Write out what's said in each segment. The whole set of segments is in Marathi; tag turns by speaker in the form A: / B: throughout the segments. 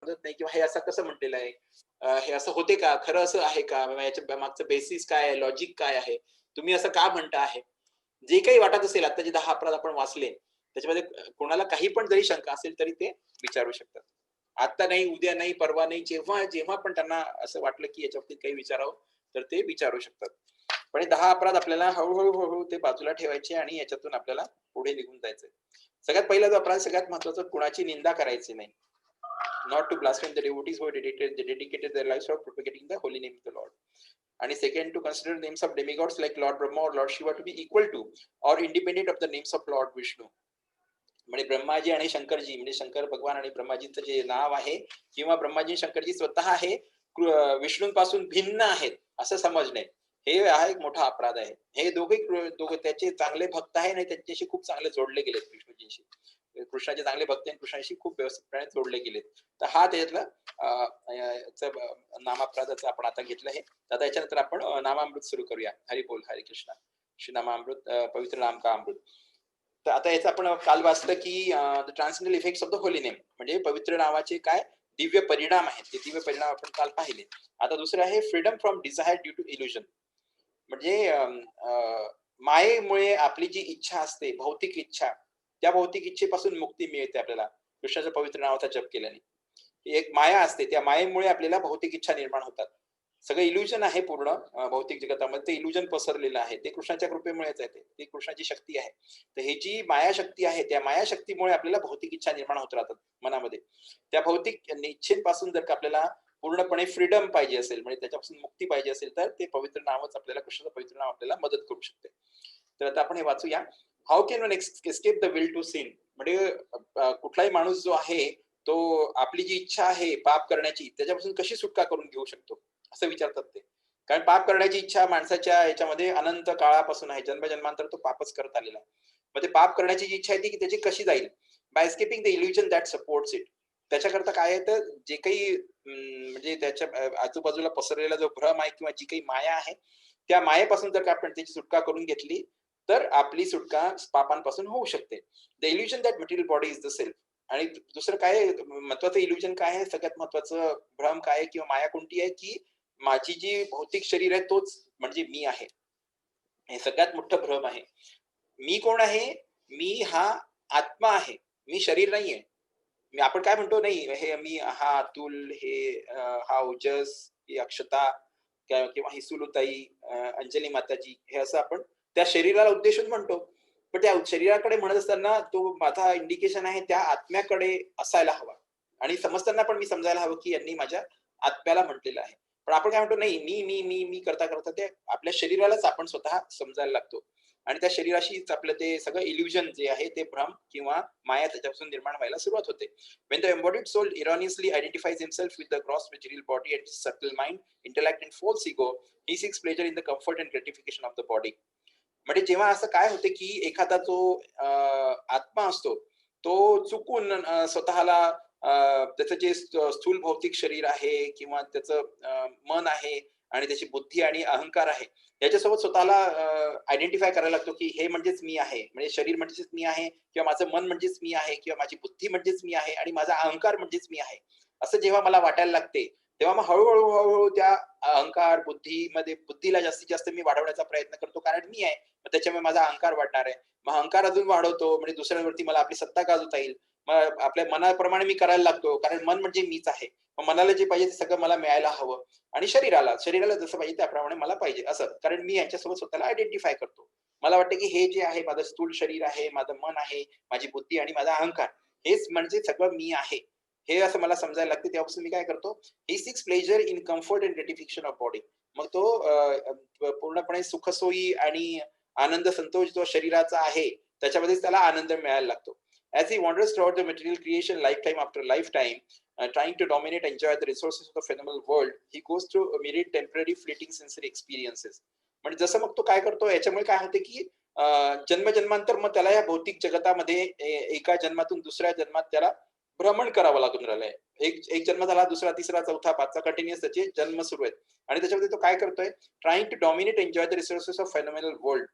A: समजत नाही किंवा हे असं कसं म्हटलेलं आहे, हे असं होते का, खरं असं आहे का, याच्या मागचं बेसिस काय आहे, लॉजिक काय आहे, तुम्ही असं का म्हणता आहे, जे काही वाटत असेल, आता जे 10 अपराध आपण वाचले त्याच्यामध्ये कोणाला काही पण जरी शंका असेल तरी ते विचारू शकतात. आता नाही, उद्या नाही, परवा नाही, जेव्हा जेव्हा पण त्यांना असं वाटलं की याच्याबाबतीत काही विचारावं तर ते विचारू शकतात. पण हे 10 अपराध आपल्याला हळू ते बाजूला ठेवायचे आणि याच्यातून आपल्याला पुढे निघून जायचंय. सगळ्यात पहिला जो अपराध, सगळ्यात महत्त्वाचा, कुणाची निंदा करायची नाही. Not to blaspheme the devotees who dedicated their lives for propagating the holy name of the Lord. And second, to consider names of demigods like Lord Brahma or Lord Shiva to be equal to or independent of the names of Lord Vishnu. म्हणजे ब्रह्माजी आणि शंकरजी, म्हणजे शंकर भगवान आणि ब्रह्माजींचं जे नाव आहे किंवा ब्रह्माजी शंकरजी स्वतः हे विष्णूंपासून भिन्न आहेत असं समजणे, हे हा एक मोठा अपराध आहे. हे दोघे त्याचे चांगले भक्त आहे आणि त्यांच्याशी खूप चांगले जोडले गेलेत. विष्णूजींशी, कृष्णाचे चांगले भक्त आणि कृष्णाशी खूप व्यवस्थितपणे जोडले गेलेत. तर हा त्याच्यातला नामापराधाचा आपण आता घेतलं आहे. आता याच्यानंतर आपण नामामृत सुरू करूया. हरी बोल, हरे कृष्णा, श्री नामामृत, पवित्र नाम का अमृत. तर आता याचं आपण काल वाचलं की the transcendental effects of the holy name, म्हणजे पवित्र नावाचे काय दिव्य परिणाम आहेत, ते दिव्य परिणाम आपण काल पाहिले. आता दुसरं आहे freedom from desire due to illusion, म्हणजे मायेमुळे आपली जी इच्छा असते, भौतिक इच्छा, त्या भौतिक इच्छेपासून मुक्ती मिळते आपल्याला कृष्णाच्या पवित्र नावाचा जप केल्याने. एक माया असते, त्या मायेमुळे आपल्याला भौतिक इच्छा निर्माण होतात. सगळं इल्युजन आहे पूर्ण भौतिक जगतामध्ये, ते इल्युजन पसरलेलं आहे, ते कृष्णाच्या कृपेमुळेच आहे, ते कृष्णाची शक्ती आहे. तर ही जी माया शक्ती आहे, त्या माया शक्तीमुळे आपल्याला भौतिक इच्छा निर्माण होत राहतात मनामध्ये. त्या भौतिक इच्छेपासून जर का आपल्याला पूर्णपणे फ्रीडम पाहिजे असेल, म्हणजे त्याच्यापासून मुक्ती पाहिजे असेल, तर ते पवित्र नामच आपल्याला, कृष्णाचं पवित्र नाम आपल्याला मदत करू शकते. तर आता आपण हे वाचूया. How can one escape the will to sin, म्हणजे कुठलाही माणूस जो आहे तो आपली जी इच्छा आहे पाप करण्याची, त्याच्यापासून कशी सुटका करून घेऊ शकतो असं विचारतात ते. कारण पाप करण्याची इच्छा माणसाच्या याच्यामध्ये अनंत काळापासून आहे, जन्मजन्मांतर तो पापच करत आलेला आहे. मग ते पाप करण्याची जी इच्छा आहे ती त्याची कशी जाईल? By escaping the illusion that supports it. त्याच्याकरता काय आहे, तर जे काही म्हणजे त्याच्या आजूबाजूला पसरलेला जो भ्रम आहे किंवा जी काही माया आहे, त्या मायेपासून जर का आपण त्याची सुटका करून घेतली तर आपली सुटका पापांपासून होऊ शकते. The illusion that material body is the self. आणि दुसरं काय महत्वाचं इल्युजन काय आहे, सगळ्यात महत्वाचं भ्रम काय आहे किंवा माया कोणती आहे, की माझी जी भौतिक शरीर आहे तोच म्हणजे मी आहे. हे सगळ्यात मोठं भ्रम आहे. मी कोण आहे? मी हा आत्मा आहे, मी शरीर नाहीये. आपण काय म्हणतो, नाही हे मी, हा अतुल, हे हा ओजस, ही अक्षता किंवा ही सुलुताई, अंजली माताजी, हे असं आपण त्या शरीराला उद्देशून म्हणतो. पण त्या शरीराकडे म्हणत असताना तो माझा इंडिकेशन आहे त्या आत्म्याकडे असायला हवा. आणि समजताना पण मी समजायला हवं की यांनी माझ्या आत्म्याला म्हटलेलं आहे. पण आपण काय म्हणतो, नाही मी करता करता ते आपल्या शरीरालाच आपण स्वतः समजायला लागतो. आणि त्या शरीराशीच आपलं ते सगळं इल्युजन जे आहे, ते भ्रम किंवा माया त्याच्यापासून निर्माण व्हायला सुरुवात होते. When the embodied soul erroneously identifies himself with the gross material body and subtle mind, intellect and false ego, he seeks pleasure in the comfort and gratification of the body. म्हणजे जेव्हा असं काय होते, की एखादा जो आत्मा असतो, तो चुकून स्वतःला त्याचं जे स्थूल भौतिक शरीर आहे किंवा त्याचं मन आहे आणि त्याची बुद्धी आणि अहंकार आहे, याच्यासोबत स्वतःला आयडेंटिफाय करायला लागतो, की हे म्हणजेच मी आहे. म्हणजे शरीर म्हणजेच मी आहे किंवा माझं मन म्हणजेच मी आहे किंवा माझी बुद्धी म्हणजेच मी आहे आणि माझा अहंकार म्हणजेच मी आहे. असं जेव्हा मला वाटायला लागते, तेव्हा मग हळू त्या अहंकार, बुद्धीला जास्तीत जास्त मी वाढवण्याचा प्रयत्न करतो, कारण मी आहे. मग त्याच्यामुळे माझा अहंकार वाढणार आहे. मग अहंकार अजून वाढवतो, म्हणजे दुसऱ्यांवरती मला आपली सत्ता गाजवता येईल. मग आपल्या मनाप्रमाणे मी करायला लागतो, कारण मन म्हणजे मीच आहे. मग मनाला जे पाहिजे ते सगळं मला मिळायला हवं आणि शरीराला जसं पाहिजे त्याप्रमाणे मला पाहिजे असं. कारण मी यांच्यासोबत स्वतःला आयडेंटिफाय करतो. मला वाटतं, की हे जे आहे माझं स्थूल शरीर आहे, माझं मन आहे, माझी बुद्धी आणि माझा अहंकार, हेच म्हणजे सगळं मी आहे. हे असं मला समजायला लागते. तेव्हापासून मी काय करतो, he seeks pleasure in comfort and gratification of body. मग तो पूर्णपणे सुखसोयी आणि आनंद, संतोष जो शरीराचा आहे, त्याच्यामध्येच त्याला आनंद मिळायला लागतो. As he wanders throughout the material creation lifetime after lifetime, trying to dominate, enjoy the resources of the phenomenal world, he goes through a myriad temporary fleeting sensory experiences. म्हणजे जसं मग तो काय करतो, याच्यामुळे काय होते, की जन्मजन्मांतर मग त्याला या भौतिक जगतामध्ये एका जन्मातून दुसऱ्या जन्मात त्याला भ्रमण करावं लागून राहिलंय. एक जन्म झाला, दुसरा, तिसरा, चौथा, पाचवा, कंटिन्युअस त्याचे जन्म सुरू आहेत. आणि त्याच्यामध्ये तो काय करतोय, trying to dominate, enjoy the resources of phenomenal world.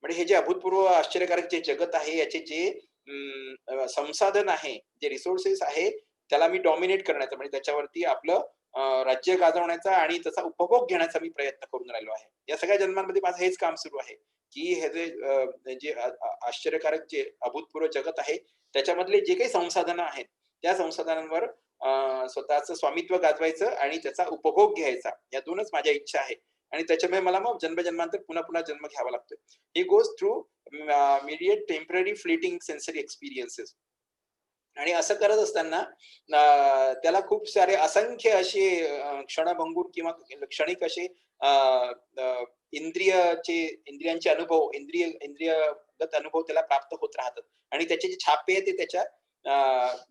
A: म्हणजे हे जे अभूतपूर्व आश्चर्यकारक जे जगत आहे, याचे जे संसाधन आहे, जे रिसोर्सेस आहे, त्याला मी डॉमिनेट करण्याचा म्हणजे त्याच्यावरती आपलं राज्य गाजवण्याचा आणि त्याचा उपभोग घेण्याचा मी प्रयत्न करून राहिलो आहे. या सगळ्या जन्मांमध्ये माझं हेच काम सुरू आहे, की हे जे आश्चर्यकारक जे अभूतपूर्व जगत आहे, त्याच्यामधले जे काही संसाधनं आहेत, त्या संसाधनांवर स्वतःचं स्वामित्व गाजवायचं आणि त्याचा उपभोग घ्यायचा. या 2च माझ्या इच्छा आहे आणि त्याच्यामुळे मला मग जन्मजन्मांतर पुन्हा-पुन्हा जन्म घ्यावा लागतोय. He goes through mediate temporary fleeting sensory experiences. आणि असं करत असताना त्याला खूप सारे असंख्य असे क्षणभंगूर किंवा क्षणिक असे अ, अ, इंद्रियांचे अनुभव, इंद्रियगत अनुभव त्याला प्राप्त होत राहतात आणि त्याचे जे छापे आहेत ते त्याच्या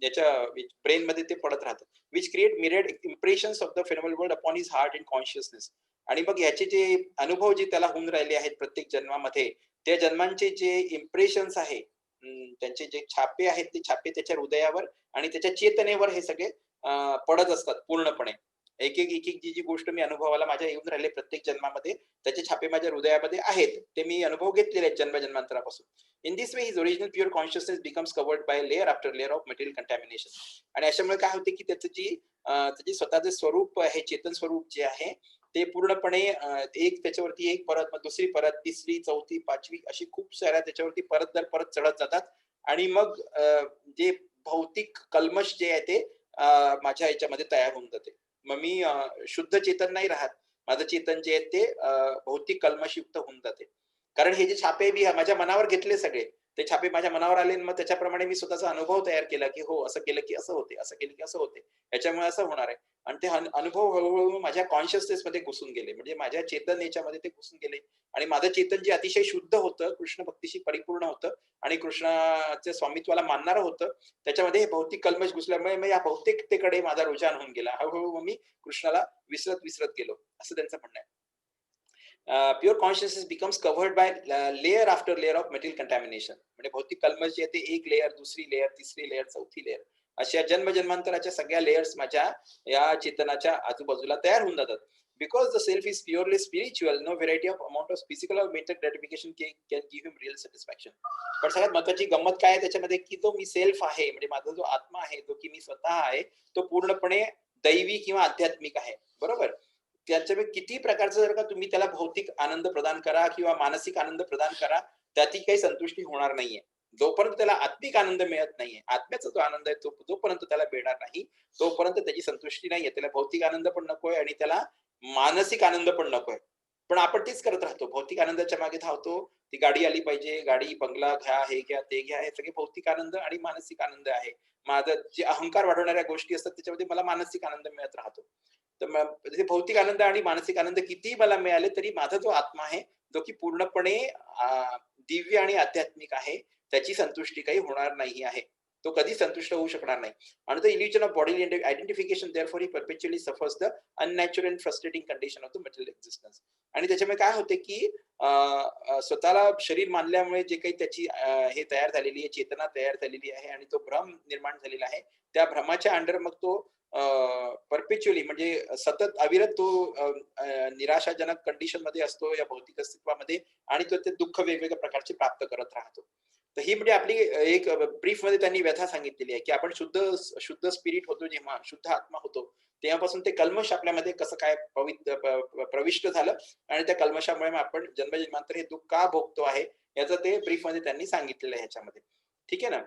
A: याच्या ब्रेनमध्ये ते पडत राहतात. Which create mirrored impressions of the phenomenal world upon his heart and consciousness. आणि मग याचे जे अनुभव जे त्याला होऊन राहिले आहेत प्रत्येक जन्मामध्ये, त्या जन्मांचे जे इम्प्रेशन्स आहे, त्यांचे जे छापे आहेत, ते छापे त्याच्या हृदयावर आणि त्याच्या चेतनेवर हे सगळे पडत असतात पूर्णपणे. एक जी गोष्ट मी अनुभवाला माझ्या येऊन राहिले प्रत्येक जन्मामध्ये, त्याचे छापे माझ्या हृदयामध्ये आहेत. ते मी अनुभव घेतलेले आहेत जन्म-जन्मांतरापासून. In this way his original pure consciousness becomes covered by layer after layer of material contamination. आणि अशामुळे काय होते, की त्याचे स्वतःचे स्वरूप आहे, चेतन स्वरूप जे आहे, ते पूर्णपणे एक त्याच्यावरती एक परत, मग दुसरी परत, तिसरी, चौथी, 5वी अशी खूप साऱ्या त्याच्यावरती परत दर परत चढत जातात आणि मग जे भौतिक कल्मश जे आहे ते माझ्या ह्याच्यामध्ये तयार होऊन जाते. मग मी शुद्ध चेतन नाही राहत. माझं चेतन जे आहे ते भौतिक कल्मशयुक्त होऊन जाते. कारण हे जे छापे मी माझ्या मनावर घेतले सगळे, ते छापे माझ्या मनावर आले आणि मग त्याच्याप्रमाणे मी स्वतःचा अनुभव तयार केला, की हो असं केलं की असं होते, असं केलं की असं होते. याच्यामुळे असं होणार आहे. आणि ते अनुभव हळू माझ्या कॉन्शियसनेसमध्ये घुसून गेले. म्हणजे माझ्या चेतन याच्यामध्ये ते घुसून गेले आणि माझं चेतन जे अतिशय शुद्ध होतं, कृष्ण भक्तीशी परिपूर्ण होतं आणि कृष्णाच्या स्वामित्वाला मानणारं होतं, त्याच्यामध्ये हे भौतिक कल्मश घुसल्यामुळे मग या भौतिकतेकडे माझा रुझान होऊन गेला. हळू मग मी कृष्णाला विसरत गेलो, असं त्यांचं म्हणणं आहे. Pure consciousness becomes covered by layer after layer of material contamination. म्हणजे भौतिक कल्मश जे आहे ते एक लेयर, दुसरी लेयर, तिसरी लेयर, चौथी लेयर अशा जन्मजन्मांतराच्या सगळ्या लेयर्स माझ्या या चेतनाच्या आजूबाजूला तयार होऊन जातात. Because the self is purely spiritual, no variety of amount of physical or mental gratification can give him real satisfaction. पण सगळ्यात महत्त्वाची गंमत काय आहे त्याच्यामध्ये, की तो मी सेल्फ आहे, म्हणजे माझा जो आत्मा आहे, तो की मी स्वतः आहे, तो पूर्णपणे दैवी किंवा आध्यात्मिक आहे. बरोबर? त्याच्यामुळे कितीही प्रकारचं जर का तुम्ही त्याला भौतिक आनंद प्रदान करा किंवा मानसिक आनंद प्रदान करा, त्याची काही संतुष्टी होणार नाहीये. जोपर्यंत त्याला आत्मिक आनंद मिळत नाहीये, आत्म्याचा जो आनंद आहे तो जोपर्यंत त्याला मिळणार नाही, तोपर्यंत त्याची संतुष्टी नाहीये. त्याला भौतिक आनंद पण नकोय आणि त्याला मानसिक आनंद पण नकोय. पण आपण तेच करत राहतो. भौतिक आनंदाच्या मागे धावतो. ती गाडी आली पाहिजे, गाडी, बंगला घ्या, हे घ्या, ते घ्या. हे सगळे भौतिक आनंद आणि मानसिक आनंद आहे. माझं जे अहंकार वाढवणाऱ्या गोष्टी असतात त्याच्यामध्ये मला मानसिक आनंद मिळत राहतो. तर मग म्हणजे भौतिक आनंद आणि मानसिक आनंद कितीही मला मिळाले तरी माझा जो आत्मा आहे, जो की पूर्णपणे दिव्य आणि आध्यात्मिक आहे, त्याची संतुष्टी काही होणार नाही आहे. तो कधीच संतुष्ट होऊ शकणार नाही. आणि the illusion of body identification therefore he परपेच्युअली suffers the unnatural and frustrating condition of the material existence. आणि त्याच्यामुळे काय होते, की स्वतःला शरीर मानल्यामुळे जे काही त्याची हे तयार झालेली आहे, चेतना तयार झालेली आहे आणि तो भ्रम निर्माण झालेला आहे. त्या भ्रमाच्या अंडर मग तो परपेच्युअली म्हणजे सतत अविरत तो निराशाजनक कंडिशनमध्ये असतो या भौतिक अस्तित्वामध्ये आणि तो ते दुःख वेगवेगळ्या प्रकारचे प्राप्त करत राहतो. तर ही म्हणजे आपली एक ब्रीफमध्ये त्यांनी व्यथा सांगितलेली आहे, की आपण शुद्ध स्पिरिट होतो जेव्हा, शुद्ध आत्मा होतो, तेव्हापासून ते कल्मश आपल्यामध्ये कसं काय प्रविष्ट झालं आणि त्या कल्मशामुळे मग आपण जन्मजन्मांतर हे दुःख का भोगतो आहे, याचं ते ब्रीफमध्ये त्यांनी सांगितलेलं आहे ह्याच्यामध्ये. ठीक आहे ना?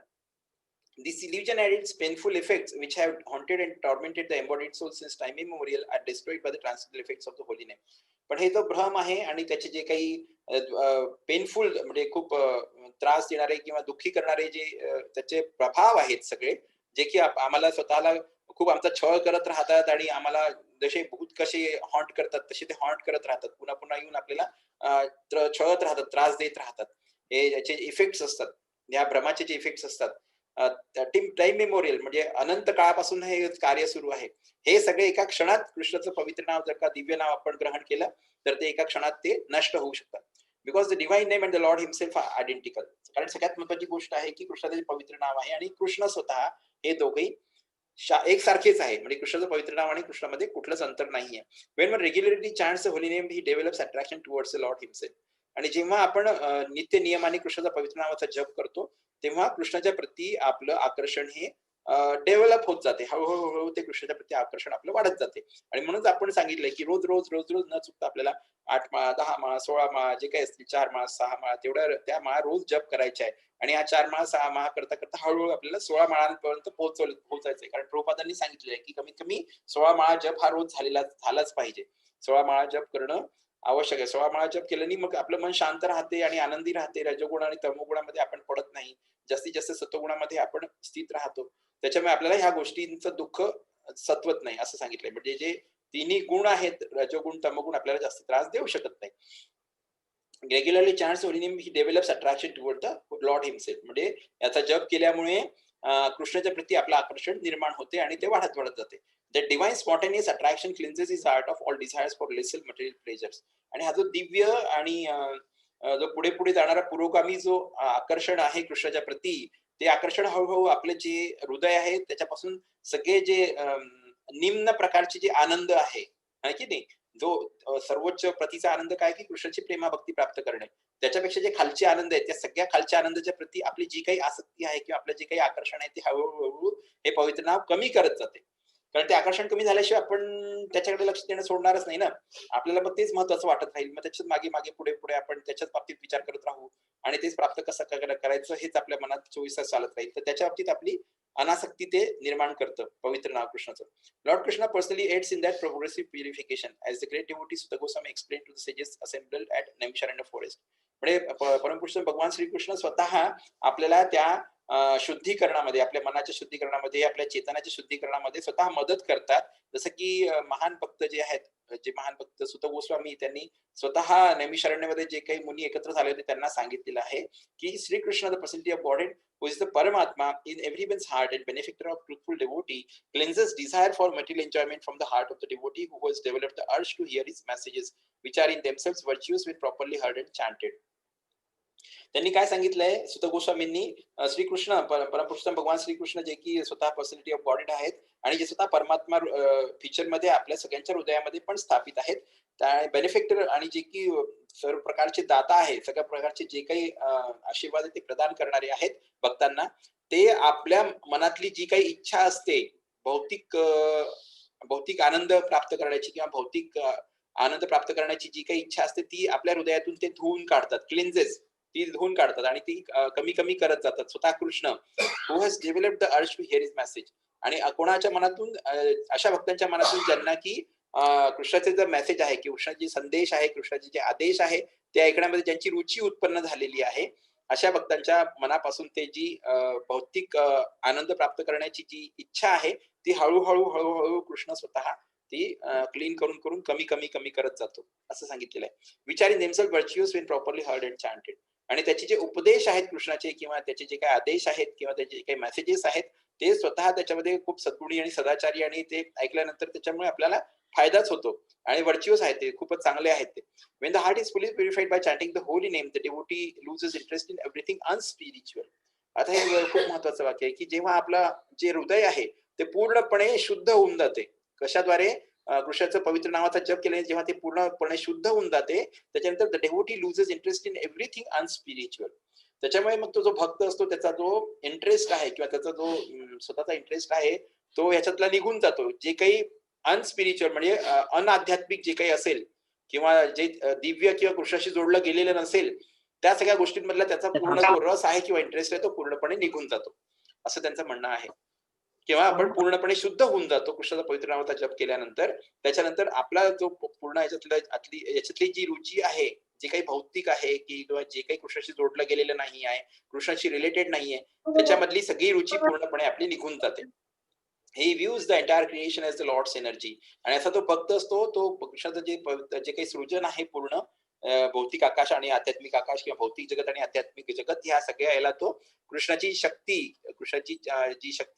A: This illusion and its painful effects, which have haunted and tormented the embodied soul since time immemorial, are destroyed by the transcendental effects of the holy name. पण हे जो भ्रम आहे आणि त्याचे जे काही पेनफुल म्हणजे खूप त्रास देणारे किंवा दुःखी करणारे जे त्याचे प्रभाव आहेत सगळे, जे की आम्हाला स्वतःला खूप आमचा छळ करत राहतात आणि आम्हाला जसे भूत कसे हॉन्ट करतात तसे ते हॉन्ट करत राहतात. पुन्हा-पुन्हा येऊन आपल्याला छळत राहतात, त्रास देत राहतात. हे याचे इफेक्ट्स असतात. या भ्रमाचे जे इफेक्ट्स असतात. टाईम मेमोरियल म्हणजे अनंत काळापासून हे कार्य सुरू आहे. हे सगळे एका क्षणात कृष्णाचं पवित्र नाव जर का दिव्य नाव आपण ग्रहण केलं, तर ते एका क्षणात ते नष्ट होऊ शकतात. Because the divine name and the lord himself are identical. कारण सगळ्यात महत्त्वाची गोष्ट आहे, की कृष्णाचं जे पवित्र नाव आहे आणि कृष्ण स्वतः हे दोघेही एकसारखेच आहे. म्हणजे कृष्णाचं पवित्र नाव आणि कृष्णामध्ये कुठलंच अंतर नाहीये. When one regularly chants the holy name, he develops attraction towards the lord himself. आणि जेव्हा आपण नित्य नियमाने कृष्णाचा पवित्र नावाचा जप करतो, तेव्हा कृष्णाच्या प्रती आपलं आकर्षण हे डेव्हलप होत जाते. हळू-हळू ते कृष्णाच्या प्रती आकर्षण आपलं वाढत जाते. आणि म्हणूनच आपण सांगितलंय, की रोज न चुकता आपल्याला 8 माळा, 10 माळा, 16 माळा जे काही असतील 4 माळा, 6 माळा तेवढ्या त्या माळा रोज जप करायच्या आहे. आणि या 4 माळा, 6 माळा करता हळू आपल्याला 16 माळांपर्यंत पोहोचायचंय. कारण प्रभुपादांनी सांगितलेलं आहे, की कमीत कमी 16 माळा जप हा रोज झालाच पाहिजे. 16 माळा जप करणं आवश्यक आहे. 16 माळा जप केल्याने मग आपलं मन शांत राहते आणि आनंदी राहते. रजोगुण आणि तमोगुणामध्ये आपण पडत नाही. जास्तीत जास्त सत्वगुणामध्ये आपण स्थित राहतो. त्याच्यामुळे आपल्याला ह्या गोष्टींचं दुःख सतवत नाही असं सांगितलंय. म्हणजे जे तिन्ही गुण आहेत, रजोगुण, तमोगुण आपल्याला जास्त त्रास देऊ शकत नाही. Regularly chants within him, he develops attraction toward the Lord himself. म्हणजे याचा जप केल्यामुळे कृष्णाच्या प्रती आपलं आकर्षण निर्माण होते आणि ते वाढत जाते. The divine spontaneous attraction cleanses his heart of all desires for lesser material pleasures. आणि हा जो दिव्य आणि जो पुढे जाणारा पुरोगामी जो आकर्षण आहे कृष्णाच्या प्रती, ते आकर्षण हळू आपले जे हृदय आहे त्याच्यापासून सगळे जे निम्न प्रकारचे जे आनंद आहे की नाही, जो सर्वोच्च प्रतीचा आनंद काय, की कृष्णाची प्रेमाभक्ती प्राप्त करणे. त्याच्यापेक्षा जे खालचे आनंद आहेत, त्या सगळ्या खालच्या आनंदाच्या प्रती आपली जी काही आसक्ती आहे किंवा आपलं जे काही आकर्षण आहे, ते हळू हे पवित्र नाव कमी करत जाते. कारण ते आकर्षण कमी झाल्याशिवाय आपण त्याच्याकडे लक्ष देणं सोडणारच नाही ना. आपल्याला मग तेच महत्त्वाचं वाटत राहील. मग त्याच्याच मागे पुढे आपण त्याच्याच बाबतीत विचार करत राहू आणि तेच प्राप्त कसं करायचं हेच आपल्या मनात 24 तास चालत राहील. तर त्याच्या बाबतीत आपली अनासक्ती ते निर्माण करतं पवित्र नाव कृष्णाचं. Lord Krishna personally aids in that progressive purification, as the great devotee Sutta Goswami explained to the sages assembled at Naimisharanya forest. म्हणजे परमपुरुष भगवान श्रीकृष्ण स्वतः आपल्याला त्या शुद्धीकरणामध्ये, आपल्या मनाच्या शुद्धीकरणामध्ये, आपल्या चेतनाच्या शुद्धीकरणामध्ये स्वतः मदत करतात. जसं की महान भक्त जे आहेत, जे महान भक्त सुत गोस्वामी त्यांनी स्वतः नैमिषारण्यामध्ये जे काही मुनी एकत्र झाले होते त्यांना सांगितलेलं आहे, की Shrikrishna the personality of God who is the Paramatma in everyone's heart and benefactor of truthful devotee, cleanses desire for material enjoyment from the heart of the devotee who has developed the urge to hear his messages, which are in themselves virtuous when properly heard and chanted. त्यांनी काय सांगितलंय सुत गोस्वामींनी, श्रीकृष्ण परमपुरुषोत्तम भगवान श्रीकृष्ण जे की स्वतः पर्सनॅलिटी ऑफ गॉड आहेत आणि जे स्वतः परमात्मा फीचर मध्ये आपल्या सगळ्यांच्या हृदयामध्ये पण स्थापित आहेत, त्या बेनिफिक्टर आणि जे की सर्व प्रकारचे दाता आहेत, सगळ्या प्रकारचे जे काही आशीर्वाद ते प्रदान करणारे आहेत भक्तांना, ते आपल्या मनातली जी काही इच्छा असते भौतिक आनंद प्राप्त करण्याची किंवा भौतिक आनंद प्राप्त करण्याची जी काही इच्छा असते ती आपल्या हृदयातून ते धुवून काढतात, क्लिन्जेस ती धुवून काढतात आणि ती कमी करत जातात. स्वतः Krishna who has developed the urge to hear his message. आणि कोणाच्या मनातून, अशा भक्तांच्या मनातून ज्यांना की कृष्णाचे जे मेसेज आहे, कृष्णाचे संदेश आहे, कृष्णाचे जे आदेश आहे ते ऐकण्यामध्ये ज्यांची रुची उत्पन्न झालेली आहे, अशा भक्तांच्या मनापासून ते जी भौतिक आनंद प्राप्त करण्याची जी इच्छा आहे ती हळूहळू कृष्ण स्वतः ती क्लीन करून कमी करत जातो असं सांगितलेलं आहे. Which are in themselves virtuous when properly heard and chanted. आणि त्याचे जे उपदेश आहेत कृष्णाचे किंवा त्याचे जे काही आदेश आहेत किंवा त्याचे जे काही मेसेजेस आहेत ते स्वतः त्याच्यामध्ये खूप सद्गुणी आणि सदाचारी, आणि ते ऐकल्यानंतर त्याच्यामुळे आपल्याला फायदाच होतो आणि व्हर्च्युअस आहेत, ते खूपच चांगले आहेत ते. When the heart is fully purified by chanting the holy name, the devotee loses interest in everything unspiritual. आता हे खूप महत्वाचं वाक्य आहे, की जेव्हा आपला जे हृदय आहे ते पूर्णपणे शुद्ध होऊन जाते. कशाद्वारे? कृष्णाचं पवित्र नावाचा जप केल्याने जेव्हा ते पूर्णपणे शुद्ध होऊन जाते, त्याच्यानंतर the devotee loses interest in everything unspiritual. त्याच्यामुळे मग तो जो भक्त असतो त्याचा जो इंटरेस्ट आहे किंवा त्याचा जो स्वतःचा इंटरेस्ट आहे तो ह्याच्यातला निघून जातो. जे काही अनस्पिरिच्युअल म्हणजे अनाध्यात्मिक जे काही असेल किंवा जे दिव्य किंवा कृष्णाशी जोडलं गेलेलं नसेल, त्या सगळ्या गोष्टींमधला त्याचा पूर्ण जो रस आहे किंवा इंटरेस्ट आहे तो पूर्णपणे निघून जातो, असं त्यांचं म्हणणं आहे. किंवा आपण पूर्णपणे शुद्ध होऊन जातो कृष्णाचा पवित्र नावाचा जप केल्यानंतर. त्याच्यानंतर आपला जो पूर्ण याच्यातली जी रुची आहे, जे काही भौतिक आहे किंवा जे काही कृष्णाशी जोडलं गेलेलं नाही आहे, कृष्णाशी रिलेटेड नाहीये, त्याच्यामधली सगळी रुची पूर्णपणे आपली निघून जाते. He views the entire creation as the lord's energy. आणि असा तो भक्त असतो, तो कृष्णाचं जे काही सृजन आहे पूर्ण भौतिक आकाश आणि आध्यात्मिक आकाश किंवा भौतिक जगत आणि आध्यात्मिक जगत, ह्या सगळ्या याला तो कृष्णाची जी शक्ती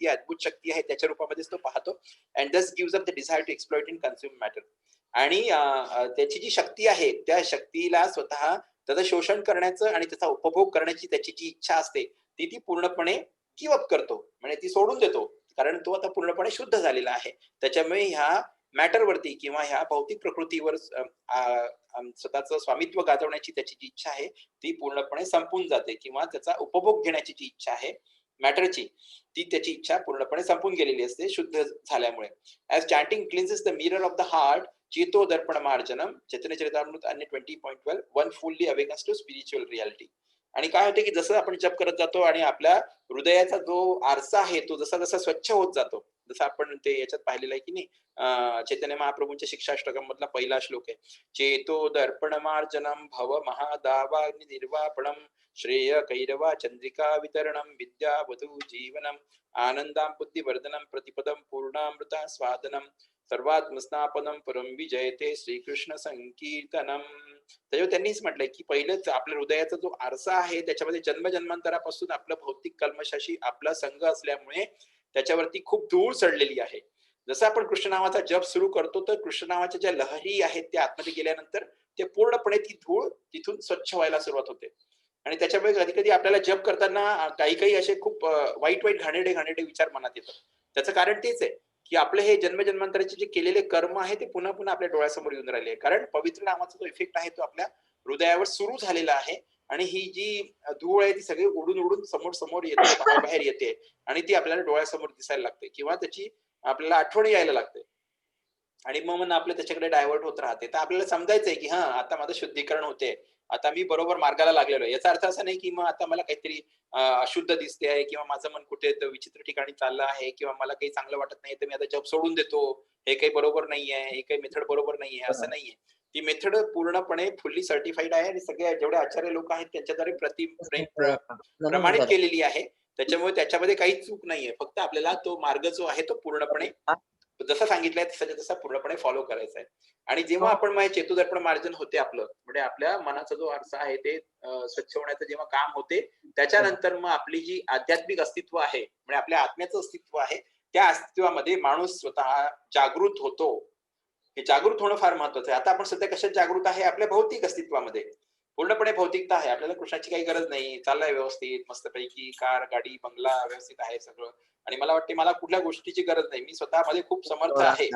A: आहे, अद्भुत शक्ती आहे त्याच्या रूपामध्येच तो पाहतो. And thus gives up the desire to exploit and consume matter. आणि त्याची जी शक्ती आहे त्या शक्तीला स्वतः त्याचं शोषण करण्याचं आणि त्याचा उपभोग करण्याची त्याची जी इच्छा असते ती पूर्णपणे गिव्ह अप करतो, म्हणजे ती सोडून देतो. कारण तो आता पूर्णपणे शुद्ध झालेला आहे. त्याच्यामुळे ह्या मॅटरवरती किंवा ह्या भौतिक प्रकृतीवर स्वतःचं स्वामित्व गाजवण्याची त्याची जी इच्छा आहे ती पूर्णपणे संपून जाते किंवा त्याचा उपभोग घेण्याची जी इच्छा आहे, मॅटरची, ती त्याची इच्छा पूर्णपणे संपून गेलेली असते शुद्ध झाल्यामुळे. As chanting cleanses the mirror of the heart, चेतो दर्पण मार्जनम, चैतन्य चरितामृत आणि 20.12, one fully awakens to spiritual reality. आणि काय होते की जसं आपण जप करत जातो आणि आपल्या हृदयाचा जो आरसा आहे तो जसा जसा स्वच्छ होत जातो, जसं आपण ते याच्यात पाहिलेलं आहे की नाही, चैतन्य महाप्रभूंच्या शिक्षाष्टकम मधला पहिला श्लोक आहे, चेतो दर्पण मार्जनम भव महादावा निर्वापणम श्रेय कैरवा चंद्रिका वितरणम विद्या वधू जीवनम आनंदाम बुद्धिवर्धनम प्रतिपदम पूर्णामृता स्वादनम सर्वात्मस्नापनम परम विजयते श्रीकृष्ण संकीर्तनम. त्याच्यावर त्यांनीच म्हटलंय की पहिलेच आपल्या हृदयाचा जो आरसा आहे त्याच्यामध्ये जन्मजन्मांतरापासून आपलं भौतिक कल्मशाशी आपला संघ असल्यामुळे त्याच्यावरती खूप धूळ चढलेली आहे. जसं आपण कृष्ण नावाचा जप सुरू करतो तर कृष्ण नावाच्या ज्या लहरी आहेत त्या आतमध्ये गेल्यानंतर ते पूर्णपणे ती धूळ तिथून स्वच्छ व्हायला सुरुवात होते. आणि त्याच्यामुळे कधी कधी आपल्याला जप करताना काही काही असे खूप वाईट वाईट घाणेरडे घाणेरडे विचार मनात येतात. त्याचं कारण तेच आहे की आपले हे जन्मजन्मांतराचे जे केलेले कर्म आहे ते पुन्हा पुन्हा आपल्या डोळ्यासमोर येऊन राहिले. कारण पवित्र नामाचा जो इफेक्ट आहे तो आपल्या हृदयावर सुरू झालेला आहे आणि ही जी धूळ आहे ती सगळी उडून उडून समोर समोर येते, बाहेर बाहेर येते आणि ती आपल्याला डोळ्यासमोर दिसायला लागते किंवा त्याची आपल्याला आठवण यायला लागते आणि मग मन आपलं त्याच्याकडे डायव्हर्ट होत राहते. तर आपल्याला समजायचंय की आता माझं शुद्धीकरण होते, आता मी बरोबर मार्गाला लागलेलो आहे. याचा अर्थ असा नाही की मग आता मला काहीतरी अशुद्ध दिसते आहे किंवा माझं मन कुठे विचित्र ठिकाणी चाललं आहे किंवा मला काही चांगलं वाटत नाही तर मी आता जप सोडून देतो, हे काही बरोबर नाहीये, हे काही मेथड बरोबर नाहीये, असं नाहीये. ती मेथड पूर्णपणे फुल्ली सर्टिफाईड आहे आणि सगळे जेवढे आचार्य लोक आहेत त्यांच्याद्वारे प्रमाणित केलेली आहे. त्याच्यामुळे त्याच्यामध्ये काहीच चूक नाहीये. फक्त आपल्याला तो मार्ग जो आहे तो पूर्णपणे जसं सांगितलंय तसा तसा पूर्णपणे फॉलो करायचा आहे. आणि जेव्हा आपण चेतोदर्पण मार्जन होते आपलं, म्हणजे आपल्या मनाचा जो आरसा आहे ते स्वच्छ होण्याचं जेव्हा काम होते, त्याच्यानंतर मग आपली जी आध्यात्मिक अस्तित्व आहे, म्हणजे आपल्या आत्म्याचं अस्तित्व आहे, त्या अस्तित्वामध्ये माणूस स्वतः जागृत होतो. हे जागृत होणं फार महत्वाचं आहे. आता आपण सध्या कशात जागृत आहे? आपल्या भौतिक अस्तित्वामध्ये. पूर्णपणे भौतिकता आहे. आपल्याला कृष्णाची काही गरज नाही. चाललंय व्यवस्थित, मस्तपैकी कार, गाडी, बंगला व्यवस्थित आहे सगळं. आणि मला वाटते मला कुठल्या गोष्टीची गरज नाही. मी स्वतःमध्ये खूप समर्थ आहे.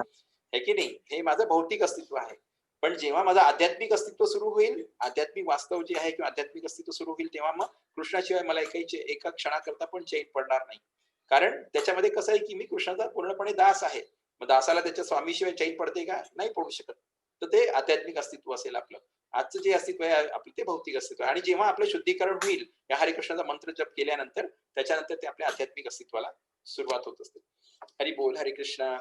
A: है की नाही? हे माझं भौतिक अस्तित्व आहे. पण जेव्हा माझं आध्यात्मिक अस्तित्व सुरू होईल, आध्यात्मिक वास्तव जे आहे किंवा आध्यात्मिक अस्तित्व सुरू होईल, तेव्हा मग कृष्णाशिवाय मला एका क्षणाकरता पण चैन पडणार नाही. कारण त्याच्यामध्ये कसं आहे की मी कृष्णाचा पूर्णपणे दास आहे. मग दासाला त्याच्या स्वामीशिवाय चैन पडते का? नाही पडू शकत. तर ते आध्यात्मिक अस्तित्व असेल आपलं. आजचं जे अस्तित्व आहे आपलं ते भौतिक अस्तित्व आहे. आणि जेव्हा आपलं शुद्धीकरण होईल या हरिकृष्णाचा मंत्र जप केल्यानंतर, त्याच्यानंतर ते आपल्या आध्यात्मिक अस्तित्वाला सुरुवात होत असते. हरी बोल, हरे कृष्ण.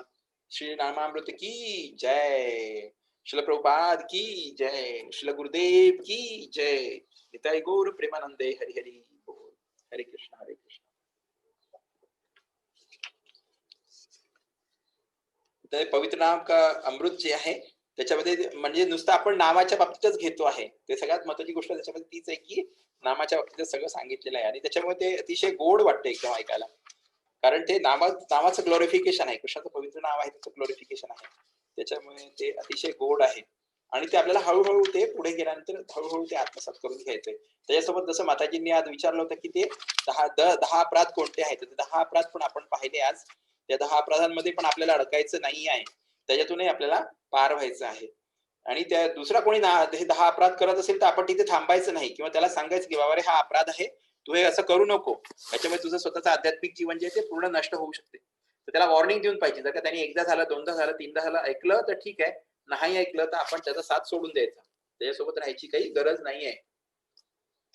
A: श्री नामामृत की जय. श्रील प्रभुपाद की जय. श्रील गुरुदेव की जय. निताई गौर प्रेमानंदे. हरि हरि बोल. हरे कृष्ण हरे कृष्ण. तर पवित्र नाम का अमृत जे आहे त्याच्यामध्ये म्हणजे नुसतं आपण नामाच्या बाबतीतच घेतो आहे. ते सगळ्यात महत्वाची गोष्ट त्याच्यामध्ये तीच आहे की नामाच्या बाबतीत सगळं सांगितलेलं आहे आणि त्याच्यामुळे ते अतिशय गोड वाटतं एकदम ऐकायला. कारण ते नावाचं ग्लोरिफिकेशन आहे. कृष्णाचं पवित्र नाव आहे त्याचं ग्लोरिफिकेशन आहे. त्याच्यामुळे ते अतिशय गोड आहे आणि ते आपल्याला हळूहळू ते पुढे गेल्यानंतर हळूहळू ते आत्मसात करून घ्यायचंय. त्याच्यासोबत जसं माताजींनी आज विचारलं होतं की ते 10 अपराध कोणते आहेत, तर 10 अपराध पण आपण पाहिले आज. त्या 10 अपराधांमध्ये पण आपल्याला अडकायचं नाही आहे, त्याच्यातूनही आपल्याला पार व्हायचं आहे. आणि त्या दुसरा कोणी हे 10 अपराध करत असेल तर आपण तिथे थांबायचं नाही किंवा त्याला सांगायचं की बाबा रे हा अपराध आहे, तू हे असं करू नको. त्याच्यामुळे तुझं स्वतःचं आध्यात्मिक जीवन जे आहे ते पूर्ण नष्ट होऊ शकते. तर त्याला वॉर्निंग देऊन पाहिजे. जर का त्यांनी एकदा झालं, दोनदा झालं, तीनदा झालं ऐकलं तर ठीक आहे. नाही ऐकलं तर आपण त्याचा साथ सोडून द्यायचा. त्याच्यासोबत राहायची काही गरज नाहीये.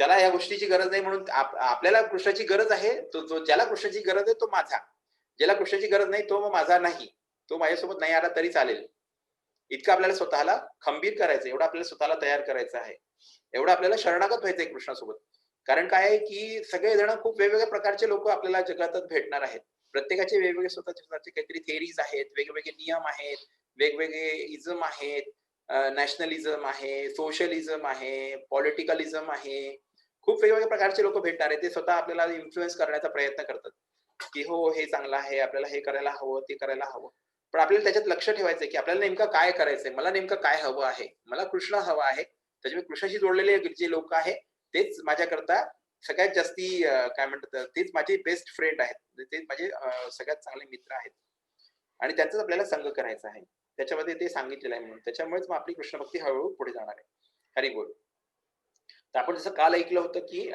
A: त्याला या गोष्टीची गरज नाही म्हणून आपल्याला कृष्णाची गरज आहे. तो ज्याला कृष्णाची गरज आहे तो माझा. ज्याला कृष्णाची गरज नाही तो मग माझा नाही. तो माझ्यासोबत नाही आला तरी चालेल. इतकं आपल्याला स्वतःला खंबीर करायचं, एवढं आपल्याला स्वतःला तयार करायचं आहे. एवढं आपल्याला शरणागत व्हायचंय कृष्णासोबत. कारण काय आहे की सगळेजण खूप वेगवेगळ्या प्रकारचे लोक आपल्याला जगात भेटणार आहेत. प्रत्येकाचे वेगवेगळे स्वतःचे काहीतरी थेरीज आहेत, वेगवेगळे नियम आहेत, वेगवेगळे इझम आहेत, नॅशनलिझम आहे, सोशलिझम आहे, पॉलिटिकलिझम आहे. खूप वेगवेगळ्या प्रकारचे लोक भेटणार आहेत. ते स्वतः आपल्याला इन्फ्लुएन्स करण्याचा प्रयत्न करतात की हो हे चांगलं आहे, आपल्याला हे करायला हवं, ते करायला हवं. पण आपल्याला त्याच्यात लक्ष ठेवायचंय की आपल्याला नेमकं काय करायचंय, मला नेमकं काय हवं आहे. मला कृष्ण हवा आहे. त्याच्यामुळे कृष्णाशी जोडलेले जे लोक आहेत तेच माझ्याकरता सगळ्यात जास्ती काय म्हणतात, तेच माझे बेस्ट फ्रेंड आहेत. तेच माझे सगळ्यात चांगले मित्र आहेत आणि त्यांचाच आपल्याला संग करायचा आहे. त्याच्यामध्ये ते सांगितलेलं आहे म्हणून. त्याच्यामुळेच मग आपली कृष्ण भक्ती हळूहळू पुढे जाणार आहे. हरी बोल. तर आपण जसं काल ऐकलं होतं की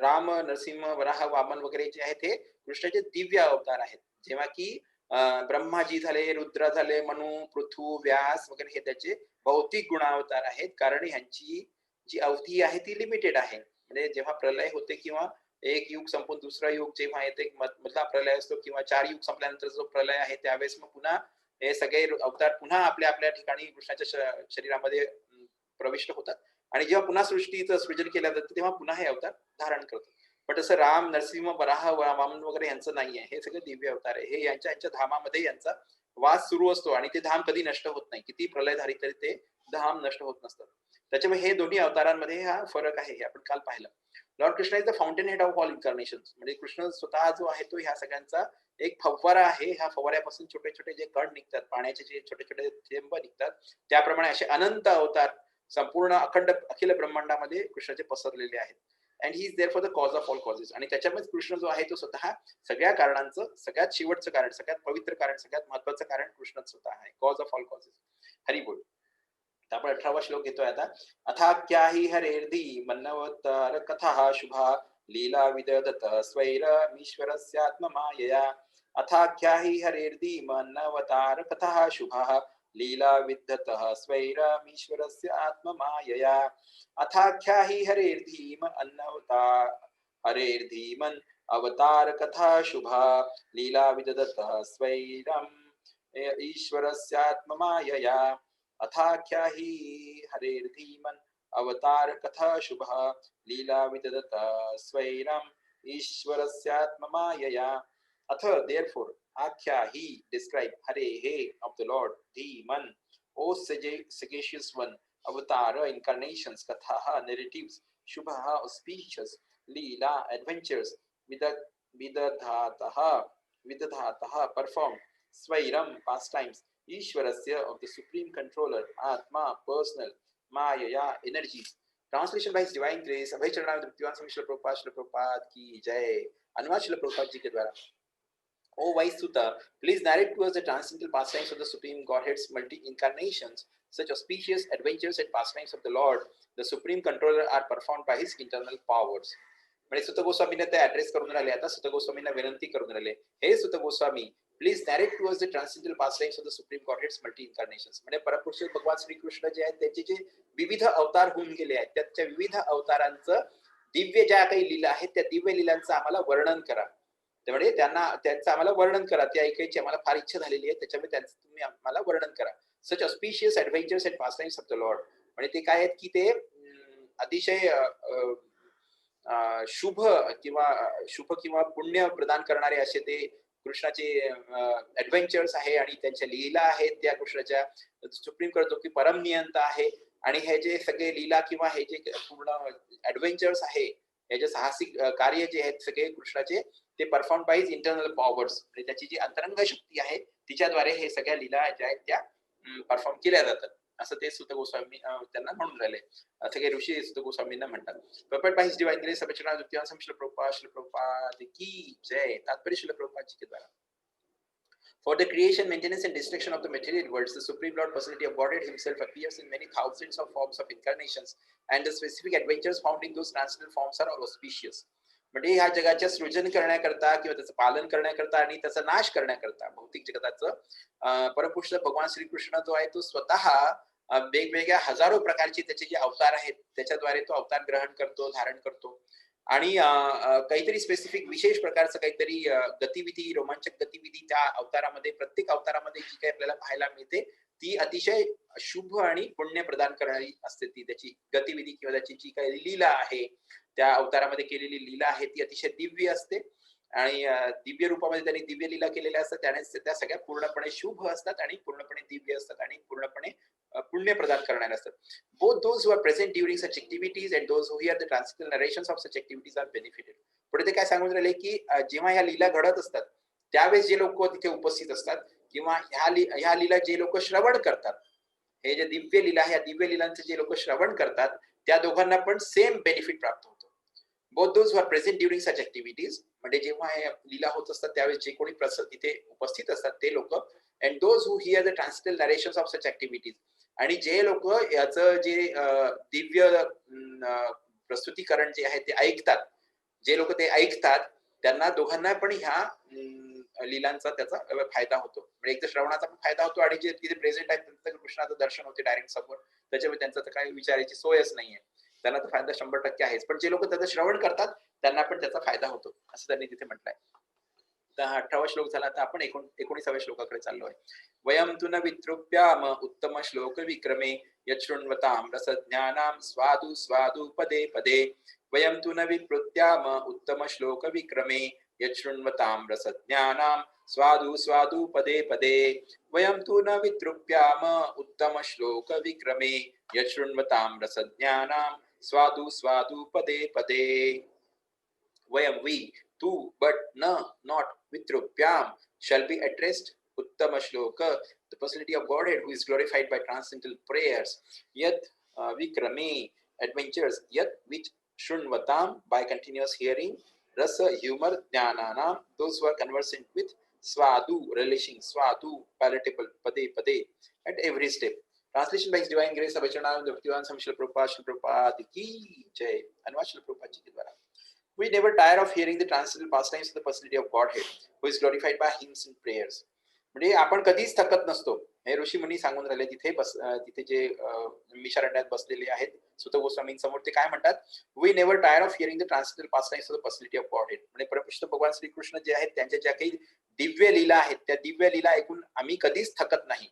A: राम, नरसिंह, वराह, वामन वगैरे जे आहेत हे कृष्णाचे दिव्य अवतार आहेत. जेव्हा की ब्रह्माजी झाले, रुद्र झाले, मनु, पृथू, व्यास वगैरे हे त्याचे भौतिक गुणावतार आहेत. कारण ह्यांची जी अवधी आहे ती लिमिटेड आहे. म्हणजे जेव्हा प्रलय होते किंवा एक युग संपून दुसरा युग जेव्हा येते, मधला प्रलय असतो किंवा 4 युग संपल्यानंतर जो प्रलय आहे त्यावेळेस मग पुन्हा हे सगळे अवतार पुन्हा आपल्या आपल्या ठिकाणी कृष्णाच्या शरीरामध्ये प्रविष्ट होतात. आणि जेव्हा पुन्हा सृष्टीचं सृजन केलं जातं तेव्हा पुन्हा हे अवतार धारण करतात. पण तसं राम, नरसिंह, वराह, वामन वगैरे यांचं नाहीये. हे सगळे दिव्य अवतार आहे. हे यांच्या यांच्या धामामध्ये यांचा वास सुरू असतो आणि ते धाम कधी नष्ट होत नाही. किती प्रलय झाली तरी ते धाम नष्ट होत नसतात. त्याच्यामुळे हे दोन्ही अवतारांमध्ये हा फरक आहे, हे आपण काल पाहिलं. Lord Krishna is the fountain head of all incarnations. म्हणजे कृष्ण स्वतः जो आहे तो ह्या सगळ्यांचा एक फव्वारा आहे. ह्या फव्वाऱ्यापासून छोटे छोटे जे कण निघतात, पाण्याचे जे छोटे छोटे थेंब निघतात, त्याप्रमाणे असे अनंत अवतार संपूर्ण अखंड अखिल ब्रह्मांडामध्ये कृष्णाचे पसरलेले आहेत. And he is there for the cause of all causes. आणि त्याच्यामुळेच कृष्ण जो आहे तो स्वतः सगळ्या कारणांचं सगळ्यात शेवटचं कारण, सगळ्यात पवित्र कारण, सगळ्यात महत्वाचं कारण कृष्णच स्वतः आहे. Cause of all causes. Hari बोल. तर आपण 18वा श्लोक घेतोय आता. अथाख्या हि हरेर्धी मन्नवतार कथा शुभा लीला विदधत स्वैरमीश्वरस्यात्ममायया. अथाख्या हि हरेर्धी मन्नवतार कथा शुभा लीला विद्धतः स्वैरमीश्वरस्य आत्ममायया. अथाख्या हि हरेर्धीम अन्नवतार हरेर्धीमन अवतार कथा शुभा लीला विदधतः स्वैरम ईश्वरस्यात्ममायया. अथाख्या हि हरेर्धीमन अवतार कथा शुभा लीला विदधतः स्वैरम ईश्वरस्यात्ममायया. अथ therefore आख्या ही describe हरे हे of the Lord, Dhiman, O sagacious one, avatara incarnations, katha narratives, shubha auspicious, leela adventures, vidadhataha performed, swairam pastimes, Ishwarasya of the supreme controller, Atma personal, Mayaya energies. Translation by His Divine Grace, Abhay Charanam Bhaktivan Swami Srila Prabhupada ki jai. अनुवाद श्रील प्रभुपाद जी के द्वारा. O wise Sutta, please narrate to us the transcendental pastimes of the Supreme Godhead's multi-incarnations. Such auspicious adventures and pastimes of the Lord, the Supreme Controller, are performed by His internal powers. म्हणजे सुत गोस्वामीने ते ऍड्रेस करून राहिले. आता सुत गोस्वामींना विनंती करून राहिले, हे Suta Goswami, please narrate to us the transcendental pastimes of the supreme godhead's multi incarnations. म्हणजे परमपुरुष भगवान श्रीकृष्ण जे आहेत त्यांचे जे विविध अवतार होऊन गेले आहेत, त्याच्या विविध अवतारांचं दिव्य ज्या काही लीला आहेत त्या दिव्य लीलांचं आम्हाला वर्णन करा. त्यामुळे त्यांचं आम्हाला वर्णन करा. ते ऐकायची आम्हाला फार इच्छा झालेली आहे. त्याच्यामुळे त्यांचं तुम्ही आम्हाला वर्णन करा. Such auspicious adventures and pastimes of the lord. म्हणजे ते काय आहेत की ते अतिशय शुभ किंवा पुण्य प्रदान करणारे असे ते कृष्णाचे ऍडव्हेंचर्स आहे आणि त्यांच्या लीला आहेत त्या कृष्णाच्या. सुप्रीम करतो की परमनियंता आहे आणि हे जे सगळे लीला किंवा हे जे पूर्ण ऍडव्हेंचर्स आहे, हे जे साहसिक कार्य जे आहेत सगळे कृष्णाचे, ते perform by his internal powers. म्हणजे त्याची जी अंतरंग शक्ती आहे तिच्याद्वारे हे सगळ्या लीला ज्या आहेत त्या परफॉर्म केल्या जातात, असं ते सुत गोस्वामी त्यांना म्हणून राहिले. सगळे ऋषी सुत गोस्वामींना म्हणतात. प्रॉपर्ड बाय हिज डिवाइन ग्रेस सबचना द्वितीय श्री प्रभुपाद की जय. तात्पर्य श्री प्रभुपाद जी के द्वारा. For the creation, maintenance and destruction of the material worlds, the Supreme Lord Personality of Godhead Himself appears in many thousands of forms of incarnations, and the specific adventures found in those transcendental forms are auspicious. म्हणजे ह्या जगाच्या सृजन करण्याकरता किंवा त्याचं पालन करण्याकरता आणि त्याचा नाश करण्याकरता भौतिक जगताचं परमपुरुष भगवान श्रीकृष्ण जो आहे तो स्वतः वेगवेगळ्या हजारो प्रकारचे त्याचे जे अवतार आहेत त्याच्याद्वारे तो अवतार ग्रहण करतो, धारण करतो आणि काहीतरी स्पेसिफिक विशेष प्रकारचं काहीतरी गतिविधी, रोमांचक गतिविधी त्या अवतारामध्ये, प्रत्येक अवतारामध्ये जी काही आपल्याला पाहायला मिळते ती अतिशय शुभ आणि पुण्य प्रदान करणारी असते. ती त्याची गतिविधी किंवा त्याची जी काही लीला आहे, त्या अवतारामध्ये केलेली लीला आहे ती अतिशय दिव्य असते आणि दिव्य रूपामध्ये त्यांनी दिव्य लीला केलेल्या असतात. त्याने त्या सगळ्या पूर्णपणे शुभ असतात आणि पूर्णपणे दिव्य असतात आणि पूर्णपणे पुण्य प्रदान करणारे असतात. Both those who are present during such activities and those who hear the transcendental narrations of such activities are benefited. पुढे ते काय सांगून राहिले की जेव्हा ह्या लीला घडत असतात त्यावेळेस जे लोक तिथे उपस्थित असतात किंवा ह्या लीला जे लोक श्रवण करतात, हे जे दिव्य लीला, ह्या दिव्य लीलांचे जे लोक श्रवण करतात त्या दोघांना पण सेम बेनिफिट प्राप्त होतो. Both those who are present during such activities, म्हणजे जेव्हा हे लीला होत असतात त्यावेळेस जे कोणी तिथे उपस्थित असतात ते लोक, and those who hear the transcendental narrations of such activities, आणि जे लोक याचं जे दिव्य प्रस्तुतीकरण जे आहे ते ऐकतात, जे लोक ते ऐकतात त्यांना दोघांना पण ह्या लीलांचा त्याचा फायदा होतो. म्हणजे एक तर श्रवणाचा पण फायदा होतो आणि जे तिथे प्रेझेंट आहेत त्यांचं कृष्णाचं दर्शन होते डायरेक्ट समोर, त्याच्यामुळे त्यांचं तर काही विचारायची सोयच नाहीये. त्यांना तर फायदा 100% आहेच. पण जे लोक त्याचं श्रवण करतात त्यांना पण त्याचा फायदा होतो असं त्यांनी तिथे म्हटलंय. तर हा 18वा श्लोक झाला. आता आपण 19व्या श्लोकाकडे चाललोय. वयं तु न वितृप्याम उत्तम श्लोक विक्रमे यच्छृण्वतां रसज्ञानां स्वादु स्वादु पदे पदे. वयं तु न विप्लुत्याम उत्तम श्लोक विक्रमे यच्छृण्वतां रसज्ञानां स्वादु स्वादु पदे पदे. वयं तु न वितृप्याम उत्तम श्लोक विक्रमे यच्छृण्वतां रसज्ञानां स्वादु स्वादु पदे पदे. Vayam we, tu, but na, not, vitrupyam shall be addressed. Uttama shloka, the personality of Godhead who is glorified by transcendental prayers. Yat vikrame, adventures. Yat which shunvatam, by continuous hearing. Rasa, humor, jnananam, those who are conversant with. Swadu, relishing, swadu, palatable, pade, pade, at every step. Translation by His Divine Grace, Abhachanam, the Bhaktivedanta Swami Srila Prabhupada ki jai. Anwad Srila Prabhupada ji ke dwara. We never tire of hearing the transcendental pastimes of the personality of Godhead, who is glorified by hymns and prayers. म्हणजे आपण कधीच थकत नसतो. हे ऋषी मुनी सांगून राहिले. तिथे जे मिशारण्यात बसलेले आहेत सुत गोस्वामींसमोर ते काय म्हणतात, we never tire of hearing the transcendental pastimes of the personality of godhead. म्हणजे परमपुरुष भगवान श्रीकृष्ण जे आहेत त्यांच्या ज्या काही दिव्य लीला आहेत त्या दिव्य लीला ऐकून आम्ही कधीच थकत नाही.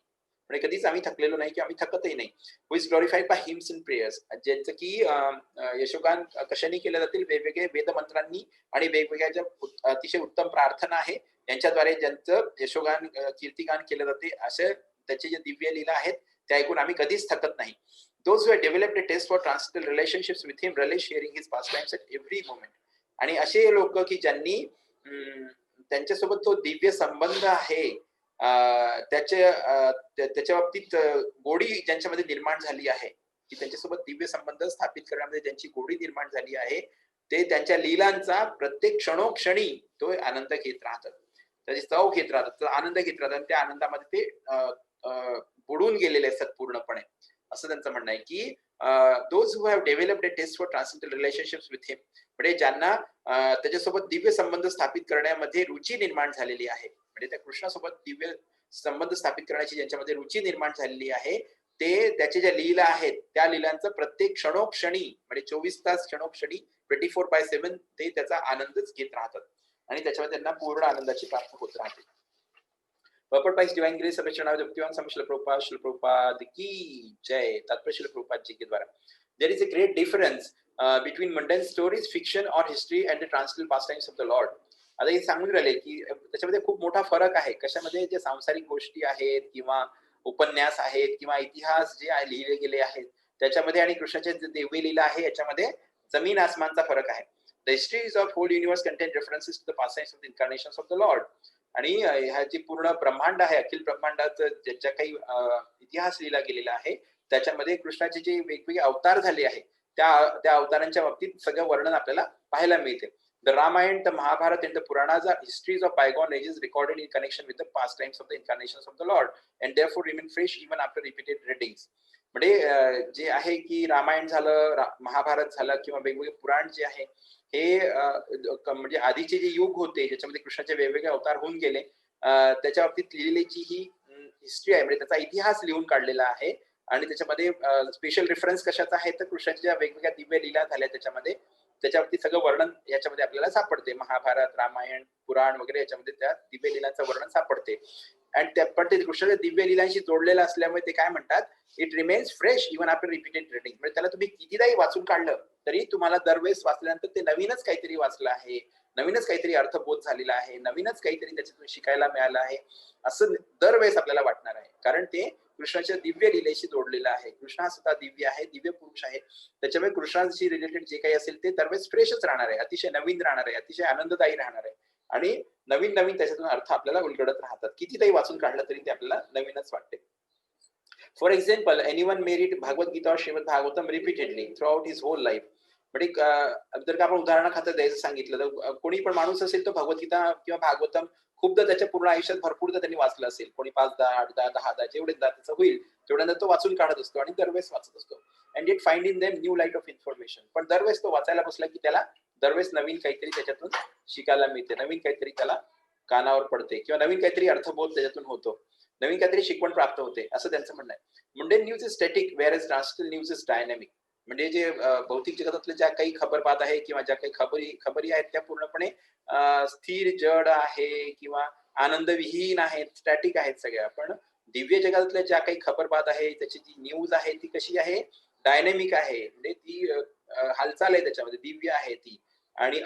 A: म्हणजे कधीच आम्ही थकलेलो नाही की आम्ही थकतही नाही. Who is glorified by hymns and prayers, ज्यांचं की यशोगान कशाने केले जातील, वेगवेगळे वेदमंत्रांनी आणि वेगवेगळ्या ज्या अतिशय उत्तम प्रार्थना आहे यांच्याद्वारे ज्यांचं यशोगान कीर्तिगान केलं जाते, असे त्याचे जे दिव्य लीला आहेत ते ऐकून आम्ही कधीच थकत नाही. Those who have developed a taste for transcendental relationships with him relish hearing his pastimes at every moment. आणि असे लोक की ज्यांनी त्यांच्यासोबत तो दिव्य संबंध आहे, त्याच्या बाबतीत गोडी ज्यांच्यामध्ये निर्माण झाली आहे, की त्यांच्यासोबत दिव्य संबंध स्थापित करण्यामध्ये ज्यांची गोडी निर्माण झाली आहे, ते त्यांच्या लीलांचा प्रत्येक क्षणोक्षणी तो आनंद घेत राहतात, त्याची चव घेत राहतात, आनंद घेत राहतात. त्या आनंदामध्ये ते बुडून गेलेले असतात पूर्णपणे, असं त्यांचं म्हणणं आहे. की those who have developed a taste for transcendental relationships with him, म्हणजे ज्यांना त्याच्यासोबत दिव्य संबंध स्थापित करण्यामध्ये रुची निर्माण झालेली आहे, म्हणजे त्या कृष्णासोबत दिव्य संबंध स्थापित करण्याची ज्यांच्यामध्ये रुची निर्माण झालेली आहे, ते त्याचे ज्या लीला आहेत त्या लीलांचं प्रत्येक क्षणोक्षणी म्हणजे 24 तास क्षणोक्षणी 24/7 ते त्याचा आनंदच घेत राहतात आणि त्याच्यामध्ये त्यांना पूर्ण आनंदाची प्राप्ती होत राहते. Purport by His Divine Grace of Bhaktivedanta Swami Srila Prabhupada ki jai. तात्पर्य श्रील प्रभुपाद जी के द्वारा. There is a great difference between mundane stories, fiction or history and the transcendental pastimes of the Lord. आता हे सांगून राहिले की त्याच्यामध्ये खूप मोठा फरक आहे. कशामध्ये, जे सांसारिक गोष्टी आहेत किंवा उपन्यास आहेत किंवा इतिहास जे लिहिले गेले आहेत त्याच्यामध्ये आणि कृष्णाचे जे देवी लीला आहे याच्यामध्ये जमीन आसमानचा फरक आहे. The histories of whole universe contain references to the pastimes of the incarnations of the Lord. आणि ह्या जी पूर्ण ब्रह्मांड आहे, अखिल ब्रह्मांडाचं ज्याच्या काही इतिहास लिहिला गेलेला आहे त्याच्यामध्ये कृष्णाचे जे वेगवेगळे अवतार झाले आहे त्या अवतारांच्या बाबतीत सगळं वर्णन आपल्याला पाहायला मिळते. The Ramayana, the Mahabharata and the Puranas are histories of bygone ages recorded in connection with the pastimes of the incarnations of the Lord and therefore remain fresh even after repeated readings. म्हणजे जे आहे की रामायण झालं, महाभारत झालं किंवा वेगवेगळे पुराण जे आहे हे म्हणजे आधीचे जे युग होते ज्याच्यामध्ये कृष्णाचे वेगवेगळे अवतार होऊन गेले त्याच्या बाबतीत लिहिलेली ही हिस्ट्री आहे, म्हणजे त्याचा इतिहास लिहून काढलेला आहे. आणि त्याच्यामध्ये स्पेशल रेफरन्स कशाचा आहे तर कृष्णाच्या ज्या वेगवेगळ्या दिव्य लीला झाल्या त्याच्या बाबतीत सगळं वर्णन याच्यामध्ये आपल्याला सापडते. महाभारत, रामायण, पुराण वगैरे याच्यामध्ये त्या दिव्य लीलांचं वर्णन सापडते. आणि पण ते कृष्णाच्या दिव्य लीलांशी जोडलेलं असल्यामुळे ते काय म्हणतात, it remains fresh even after repeated reading. म्हणजे त्याला तुम्ही कितीदाही वाचून काढलं तरी तुम्हाला दरवेळेस वाचल्यानंतर ते नवीनच काहीतरी वाचलं आहे, नवीनच काहीतरी अर्थबोध झालेला आहे, नवीनच काहीतरी त्याच्यातून शिकायला मिळालं आहे असं दरवेळेस आपल्याला वाटणार आहे. कारण ते कृष्णाच्या दिव्य लीलेशी जोडलेलं आहे. कृष्ण हा स्वतः दिव्य आहे, दिव्य पुरुष आहे, त्याच्यामुळे कृष्णाशी रिलेटेड जे काही असेल ते दरवेळेस फ्रेशच राहणार आहे, अतिशय नवीन राहणार आहे, अतिशय आनंददायी राहणार आहे आणि नवीन नवीन त्याच्यातून अर्थ आपल्याला उलगडत राहतात. कितीदाही वाचून काढलं तरी ते आपल्याला नवीनच वाटते. For example, anyone may read Bhagavad Gita or Shrimad Bhagavatam repeatedly throughout his whole life. म्हणजे जर का आपण उदाहरणाखातर द्यायचं सांगितलं तर कोणी पण माणूस असेल तो भगवद्गीता किंवा भागवतम खूपदा त्याच्या पूर्ण आयुष्यात भरपूरदा त्यांनी वाचलं असेल. कोणी 5दा, 8दा, 10दा जेवढेदा त्याचं होईल तेवढ्यांदा तो वाचून काढत असतो आणि दरवेळेस वाचत असतो. And it find in them new light of information. पण दरवेळेस तो वाचायला बसला की त्याला दरवेळेस नवीन काहीतरी त्याच्यातून शिकायला मिळते, नवीन काहीतरी त्याला कानावर पडते किंवा नवीन काहीतरी अर्थबोध त्याच्यातून होतो, नवीन काहीतरी शिकवण प्राप्त होते, असं त्यांचं म्हणणं आहे. Mundane news is static where is translational news is dynamic. म्हणजे जे भौतिक जगातातल्या ज्या काही खबरबात आहे किंवा ज्या काही खबरी आहेत त्या पूर्णपणे स्थिर जड आहे किंवा आनंदविहीन आहेत, स्टॅटिक आहेत सगळ्या. पण दिव्य जगातल्या ज्या काही खबरबात आहे, त्याची जी न्यूज आहे ती कशी आहे, डायनॅमिक आहे. म्हणजे ती हालचाल आहे त्याच्यामध्ये, दिव्य आहे ती आणि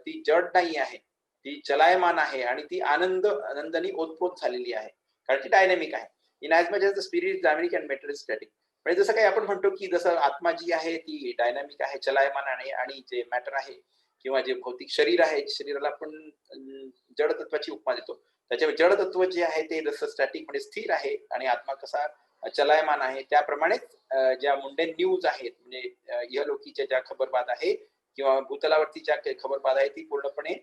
A: ती जड नाही आहे, ती चलायमान आहे आणि ती आनंदाने ओतप्रोत झालेली आहे, कारण ती डायनॅमिक आहे. In as much as the spirit is dynamic and matter is static. म्हणजे जसं काही आपण म्हणतो की जसं आत्मा जी आहे ती डायनॅमिक आहे, चलायमान आहे आणि जे मॅटर आहे किंवा जे भौतिक शरीर आहे, शरीराला आपण जड तत्वाची उपमा देतो. त्याच्या जड तत्व जे आहे ते जसं स्टॅटिक म्हणजे स्थिर आहे आणि आत्मा कसा चलायमान आहे, त्याप्रमाणेच ज्या मुंडेन न्यूज आहेत म्हणजे इहलोकीच्या ज्या खबरबात आहे किंवा भूतलावरती ज्या काही खबरबात आहे ती पूर्णपणे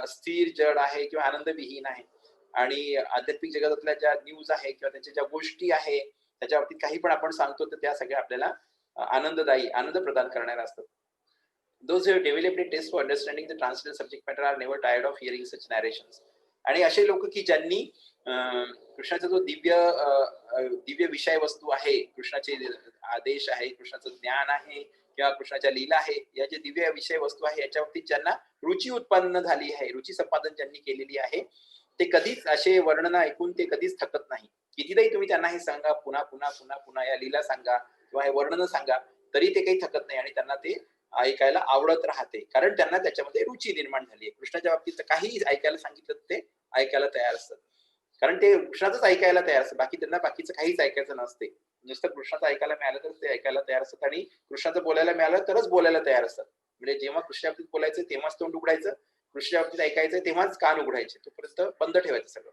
A: स्थिर जड आहे किंवा आनंदविहीन आहे. आणि आध्यात्मिक जगातल्या ज्या न्यूज आहे किंवा त्यांच्या ज्या गोष्टी आहे त्याच्यावरती काही पण आपण सांगतो तर त्या सगळ्या आपल्याला आनंददायी, आनंद प्रदान करणाऱ्या असतात. Those who have developed a taste for understanding the transcendental subject matter are never tired of hearing such narrations. आणि असे लोक की ज्यांनी कृष्णाचा जो दिव्य विषय वस्तू आहे, कृष्णाचे आदेश आहे, कृष्णाचं ज्ञान आहे किंवा कृष्णाच्या लीला आहे, या जे दिव्य विषय वस्तू आहे याच्यावरती ज्यांना रुची उत्पन्न झाली आहे, रुची संपादन ज्यांनी केलेली आहे, ते कधीच असे वर्णन ऐकून ते कधीच थकत नाही. कितीदाही तुम्ही त्यांना हे सांगा, पुन्हा पुन्हा पुन्हा पुन्हा या लीला सांगा किंवा हे वर्णन सांगा, तरी ते काही थकत नाही आणि त्यांना ते ऐकायला आवडत राहते, कारण त्यांना त्याच्यामध्ये रुची निर्माण झाली आहे. कृष्णाच्या बाबतीत काहीही ऐकायला सांगितलं ते ऐकायला तयार असतात, कारण ते कृष्णाचंच ऐकायला तयार असतात. बाकी त्यांना बाकीचं काहीच ऐकायचं नसते. नुसतं कृष्णाचं ऐकायला मिळालं तर ते ऐकायला तयार असतात आणि कृष्णाचं बोलायला मिळालं तरच बोलायला तयार असतात. म्हणजे जेव्हा कृष्णा बाबतीत बोलायचं तेव्हाच तोंड उघडायचं, कृष्णा बाबतीत ऐकायचं तेव्हाच कान उघडायचे, तोपर्यंत बंद ठेवायचं सगळं.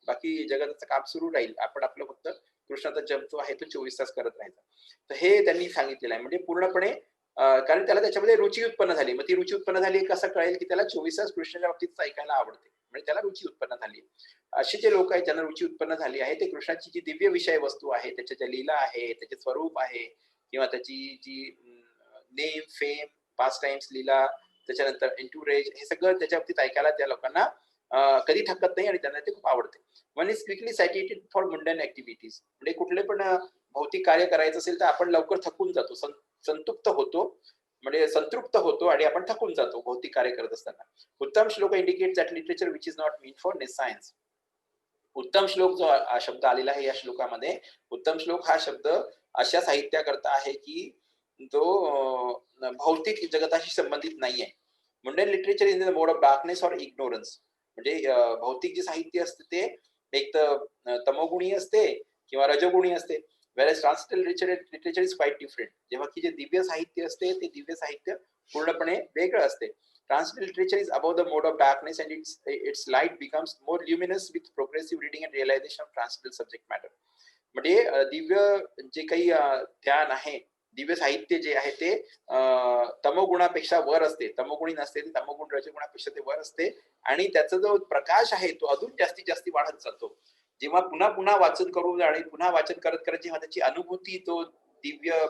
A: बाकी जगाचं काम सुरू राहील, आपण आपलं फक्त कृष्णाचा जप जो आहे तो 24 तास करत राहायचा. तर हे त्यांनी सांगितलेलं आहे. म्हणजे पूर्णपणे कारण त्याला त्याच्यामध्ये रुची उत्पन्न झाली. मग ती रुची उत्पन्न झाली कसं कळेल, की त्याला 24 तास कृष्णाच्या बाबतीत ऐकायला आवडते. म्हणजे त्याला रुची उत्पन्न झाली. असे जे लोक आहेत ज्यांना रुची उत्पन्न झाली आहे, ते कृष्णाची जी दिव्य विषय वस्तू आहे, त्याच्या ज्या लीला आहे, त्याचे स्वरूप आहे किंवा त्याची जी नेम, फेम, पास्ट टाइम्स लीला, त्याच्यानंतर एन्टुरेज, हे सगळं त्याच्या बाबतीत ऐकायला त्या लोकांना कधी थकत नाही आणि त्यांना ते खूप आवडते. वन इज क्विकली सॅटिस्फाइड फॉर मुंडन ऍक्टिव्हिटीज. म्हणजे कुठले पण भौतिक कार्य करायचं असेल तर आपण लवकर थकून जातो, संतृप्त होतो, म्हणजे संतृप्त होतो आणि आपण थकून जातो भौतिक कार्य करत असताना. उत्तम श्लोक indicate that literature which is not mean for science. उत्तम श्लोक जो शब्द आलेला आहे या श्लोकामध्ये, उत्तम श्लोक हा शब्द अशा साहित्याकरता आहे की जो भौतिक जगताशी संबंधित नाही आहे. मुंडन literature is the mode of darkness or ignorance. म्हणजे भौतिक जे साहित्य असते ते एक तर तमोगुणी असते किंवा रजोगुणी असते. whereas ट्रान्सलेटरेचर लिटरेचर इज क्वाइट डिफरंट. जेव्हा की जे दिव्य साहित्य असते ते दिव्य साहित्य पूर्णपणे वेगळं असते. Translate literature is above the mode of darkness and its light becomes more luminous with progressive reading and realization of transcendental subject matter. म्हणजे दिव्य जे काही ध्यान आहे, दिव्य साहित्य जे आहे ते तमोगुणापेक्षा वर असते, तमोगुणी नसते, तमोगुण रजगुणापेक्षा ते वर असते आणि त्याचा जो प्रकाश आहे तो अजून जास्तीत जास्त वाढत जातो. जेव्हा पुन्हा पुन्हा वाचन करून आणि पुन्हा वाचन करत करत जेव्हा त्याची अनुभूती, तो दिव्य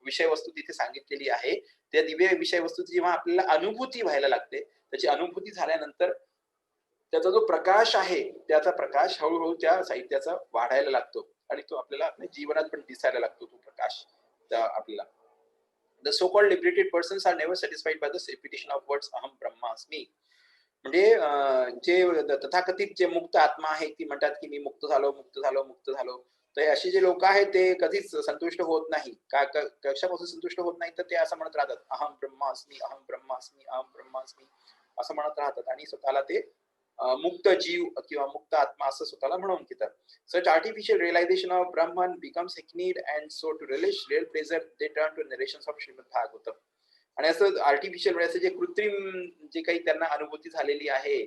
A: विषय वस्तू तिथे सांगितलेली आहे, त्या दिव्य विषय वस्तूची जेव्हा आपल्याला अनुभूती व्हायला लागते, त्याची अनुभूती झाल्यानंतर त्याचा जो प्रकाश आहे, त्याचा प्रकाश हळूहळू त्या साहित्याचा वाढायला लागतो आणि तो आपल्याला आपल्या जीवनात पण दिसायला लागतो तो प्रकाश आपल्याला. The so called liberated persons are never satisfied by the repetition of words अहम ब्रह्मास्मी. म्हणजे जे तथाकथित जे मुक्त आत्मा आहे ती म्हणतात की मी मुक्त झालो, मुक्त झालो, मुक्त झालो. तर अशी जे लोक आहेत ते कधीच संतुष्ट होत नाही. कशापासून संतुष्ट होत नाही तर ते असं म्हणत राहतात, अहम ब्रह्मास्मी, अहम ब्रह्मास्मी, अहम ब्रह्मास्मी असं म्हणत राहतात आणि स्वतःला ते मुक्त जीव किंवा मुक्त आत्मा असं स्वतःला म्हणून घेतात. Such artificial realization of Brahman becomes hackneyed and so to relish real pleasure they turn to narrations of Srimad Bhagavatam. आणि असं आर्टिफिशियल म्हणजे असं जे कृत्रिम जे काही त्यांना अनुभूती झालेली आहे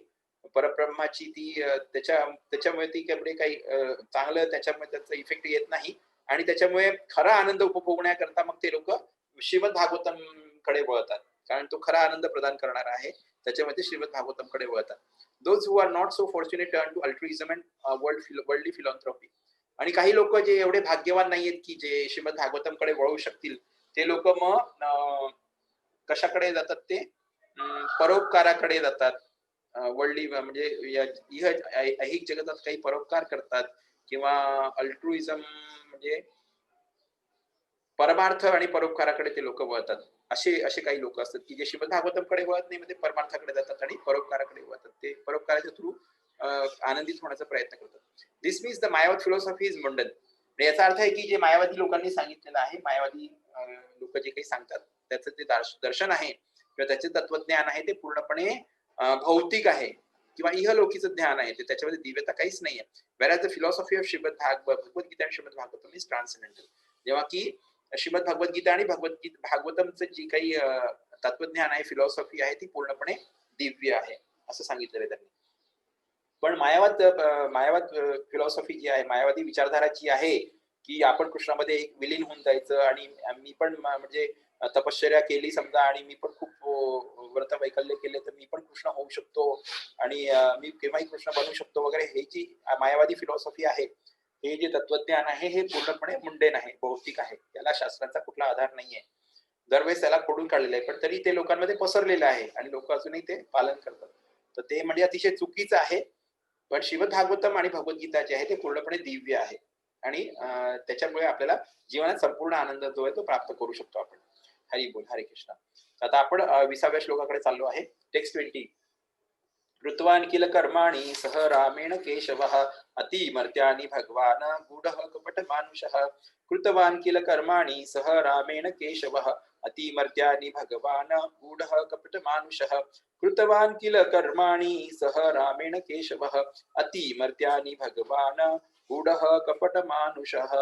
A: परब्रह्माची, ती त्याच्यामुळे ती काही चांगलं त्याच्यामुळे त्याचा इफेक्ट येत नाही आणि त्याच्यामुळे खरा आनंद उपभोगण्याकरता मग ते लोक श्रीमद भागवतम कडे वळतात, कारण तो खरा आनंद प्रदान करणारा आहे, त्याच्यामुळे ते श्रीमद भागवतम कडे वळतात. Those who are not so fortunate turn to altruism and worldly philanthropy. आणि काही लोक जे एवढे भाग्यवान नाहीयेत की जे श्रीमद भागवतमकडे वळू शकतील, ते लोक मग कशाकडे जातात ते परोपकाराकडे जातात. वर्ल्डली म्हणजे ऐहिक जगतात काही परोपकार करतात किंवा अल्ट्रुइझम म्हणजे परमार्थ आणि परोपकाराकडे ते लोक वळतात. असे असे काही लोक असतात की जे श्रीमद भागवतमकडे वळत नाही, म्हणजे परमार्थाकडे जातात आणि परोपकाराकडे वळतात. ते परोपकाराच्या थ्रू आनंदित होण्याचा प्रयत्न करतात. दिस मीन्स द मायावत फिलॉसॉफी इज मुंडन. याचा अर्थ आहे की जे मायावादी लोकांनी सांगितलेलं आहे, मायावादी लोक जे काही सांगतात त्याचं जे दर्शन आहे किंवा त्याचे तत्वज्ञान आहे ते पूर्णपणे भौतिक आहे किंवा इहलौकीचं ज्ञान आहे. त्याच्यामध्ये दिव्यता काहीच नाहीये. whereas the philosophy of Shrimad Bhagavad Gita आणि श्रीमद भागवतम इज ट्रान्सेंडेंटल. जेव्हा की श्रीमद भगवद्गीता आणि भागवतमचं जी काही तत्वज्ञान आहे, फिलॉसॉफी आहे, ती पूर्णपणे दिव्य आहे असं सांगितलेलं आहे त्यांनी. पण मायावाद फिलॉसॉफी जी आहे, मायावादी विचारधारा जी आहे की आपण कृष्णामध्ये एक विलीन होऊन जायचं आणि मी पण म्हणजे तपश्चर्या केली समजा आणि मी पण खूप व्रत वैकल्य केले तर मी पण कृष्ण होऊ शकतो आणि मी केव्हाही कृष्ण बनू शकतो वगैरे, हे जी मायावादी फिलॉसॉफी आहे, हे जे तत्वज्ञान आहे हे पूर्णपणे मुंडेन आहे, भौतिक आहे. त्याला शास्त्राचा कुठला आधार नाहीये. दरवेळेस त्याला खोडून काढलेलं आहे, पण तरी ते लोकांमध्ये पसरलेलं आहे आणि लोक अजूनही ते पालन करतात. तर ते म्हणजे अतिशय चुकीचं आहे. पण श्रीमद भागवतम आणि भगवद्गीता जे आहे ते पूर्णपणे दिव्य आहे आणि त्याच्यामुळे आपल्याला जीवनात संपूर्ण आनंद जो आहे तो प्राप्त करू शकतो आपण. हरी बोल, हरे कृष्ण. आता आपण 20व्या श्लोकाकडे चाललो आहे. टेक्स्ट 20. कृतवान किल कर्माणि सह रामेण केशवः अतिमर्त्यानि भगवान गूढः कपट मानुषः. कृतवान किल कर्माणि सह रामेण केशवः अतिमर्त्यानि भगवान गूढः कपट मानुषः. कृतवान किल कर्माणि सह रामेण केशवः अतिमर्त्यानि भगवान गूढः कपट मानुषः.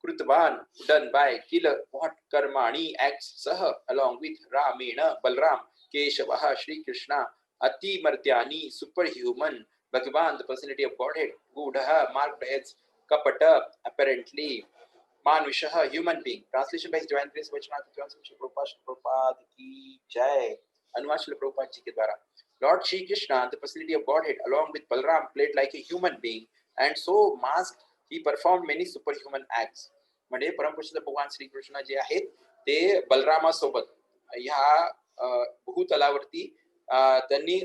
A: कृतवान, done by, kill, what, karmani, acts, sah, along with, ramena, balram, keshavaha, Shri Krishna, ati martyani, superhuman, Bhagavan, the personality of Godhead, gudaha, marked as kapata, apparently, manushaha, human being. Translation by His Divine Grace Vachanath Shri Prabhupada ki jai. अनुवाद श्रील प्रभुपाद जी के द्वारा. Lord Shri Krishna, the personality of Godhead, along with Balram, played like a human being, and so masked he performed many superhuman acts. म्हणजे परमपुरुष भगवान श्रीकृष्ण जे आहेत ते बलरामासोबत ह्या भूतलावरती त्यांनी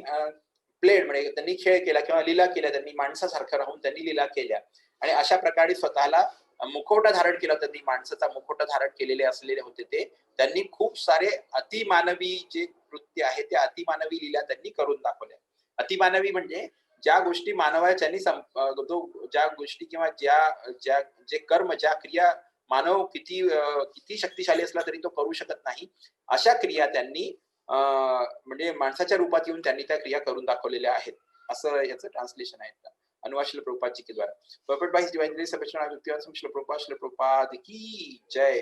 A: प्लेड म्हणजे त्यांनी खेळ केला किंवा लीला केल्या. त्यांनी माणसासारखं राहून त्यांनी लीला केल्या आणि अशा प्रकारे स्वतःला मुखवटा धारण केला. त्यांनी माणसाचा मुखवटा धारण केलेले असलेले होते ते. त्यांनी खूप सारे अतिमानवी जे कृत्य आहे त्या अतिमानवी लीला त्यांनी करून दाखवल्या. अतिमानवी म्हणजे ज्या गोष्टी मानवाच्यानी ज्या गोष्टी किंवा ज्या जे कर्म, ज्या क्रिया मानव किती शक्तिशाली असला तरी तो करू शकत नाही, अशा क्रिया त्यांनी म्हणजे माणसाच्या रूपात येऊन त्यांनी त्या क्रिया करून दाखवलेल्या आहेत, असं याचं ट्रान्सलेशन आहे. अनुवाद श्रील प्रभुपाद जी के द्वारा. Purport by His Divine Grace Srila Prabhupada की जय.